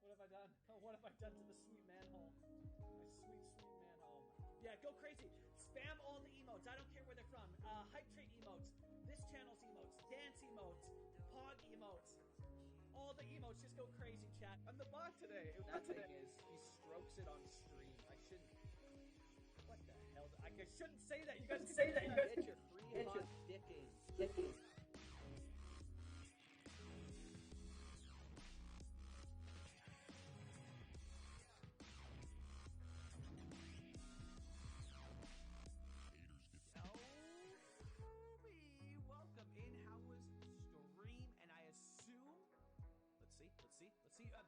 What have I done? Oh, what have I done to the sweet manhole? My sweet, sweet manhole. Yeah, go crazy. Spam all the emotes. I don't care where they're from. Hype trait emotes. This channel's emotes. Dance emotes. Pog emotes. All the emotes. Just go crazy, chat. I'm the bot today. That thing is, he strokes it on stream. I shouldn't. What the hell? I shouldn't say that. You guys can say that. You guys get your free bot dicking.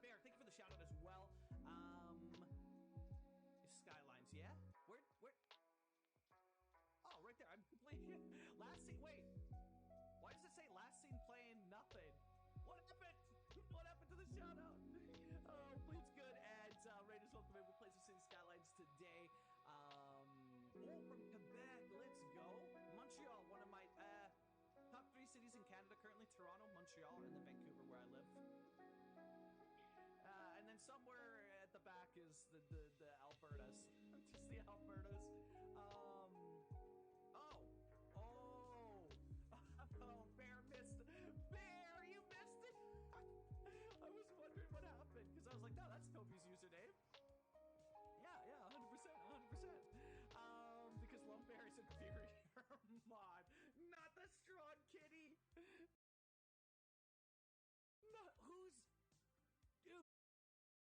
Bear, thank you for the shout out as well. Skylines, yeah? Where? Oh, right there. I'm completely... Last scene... Wait. Why does it say last scene playing nothing? What happened? What happened to the shout-out? Oh, please good. And Raiders, welcome in. We'll play some City Skylines today. Oh, from Quebec. Let's go. Montreal, one of my top 3 cities in Canada currently. Toronto, Montreal, and then Vancouver, where I live. And then somewhere at the back is the Alberta.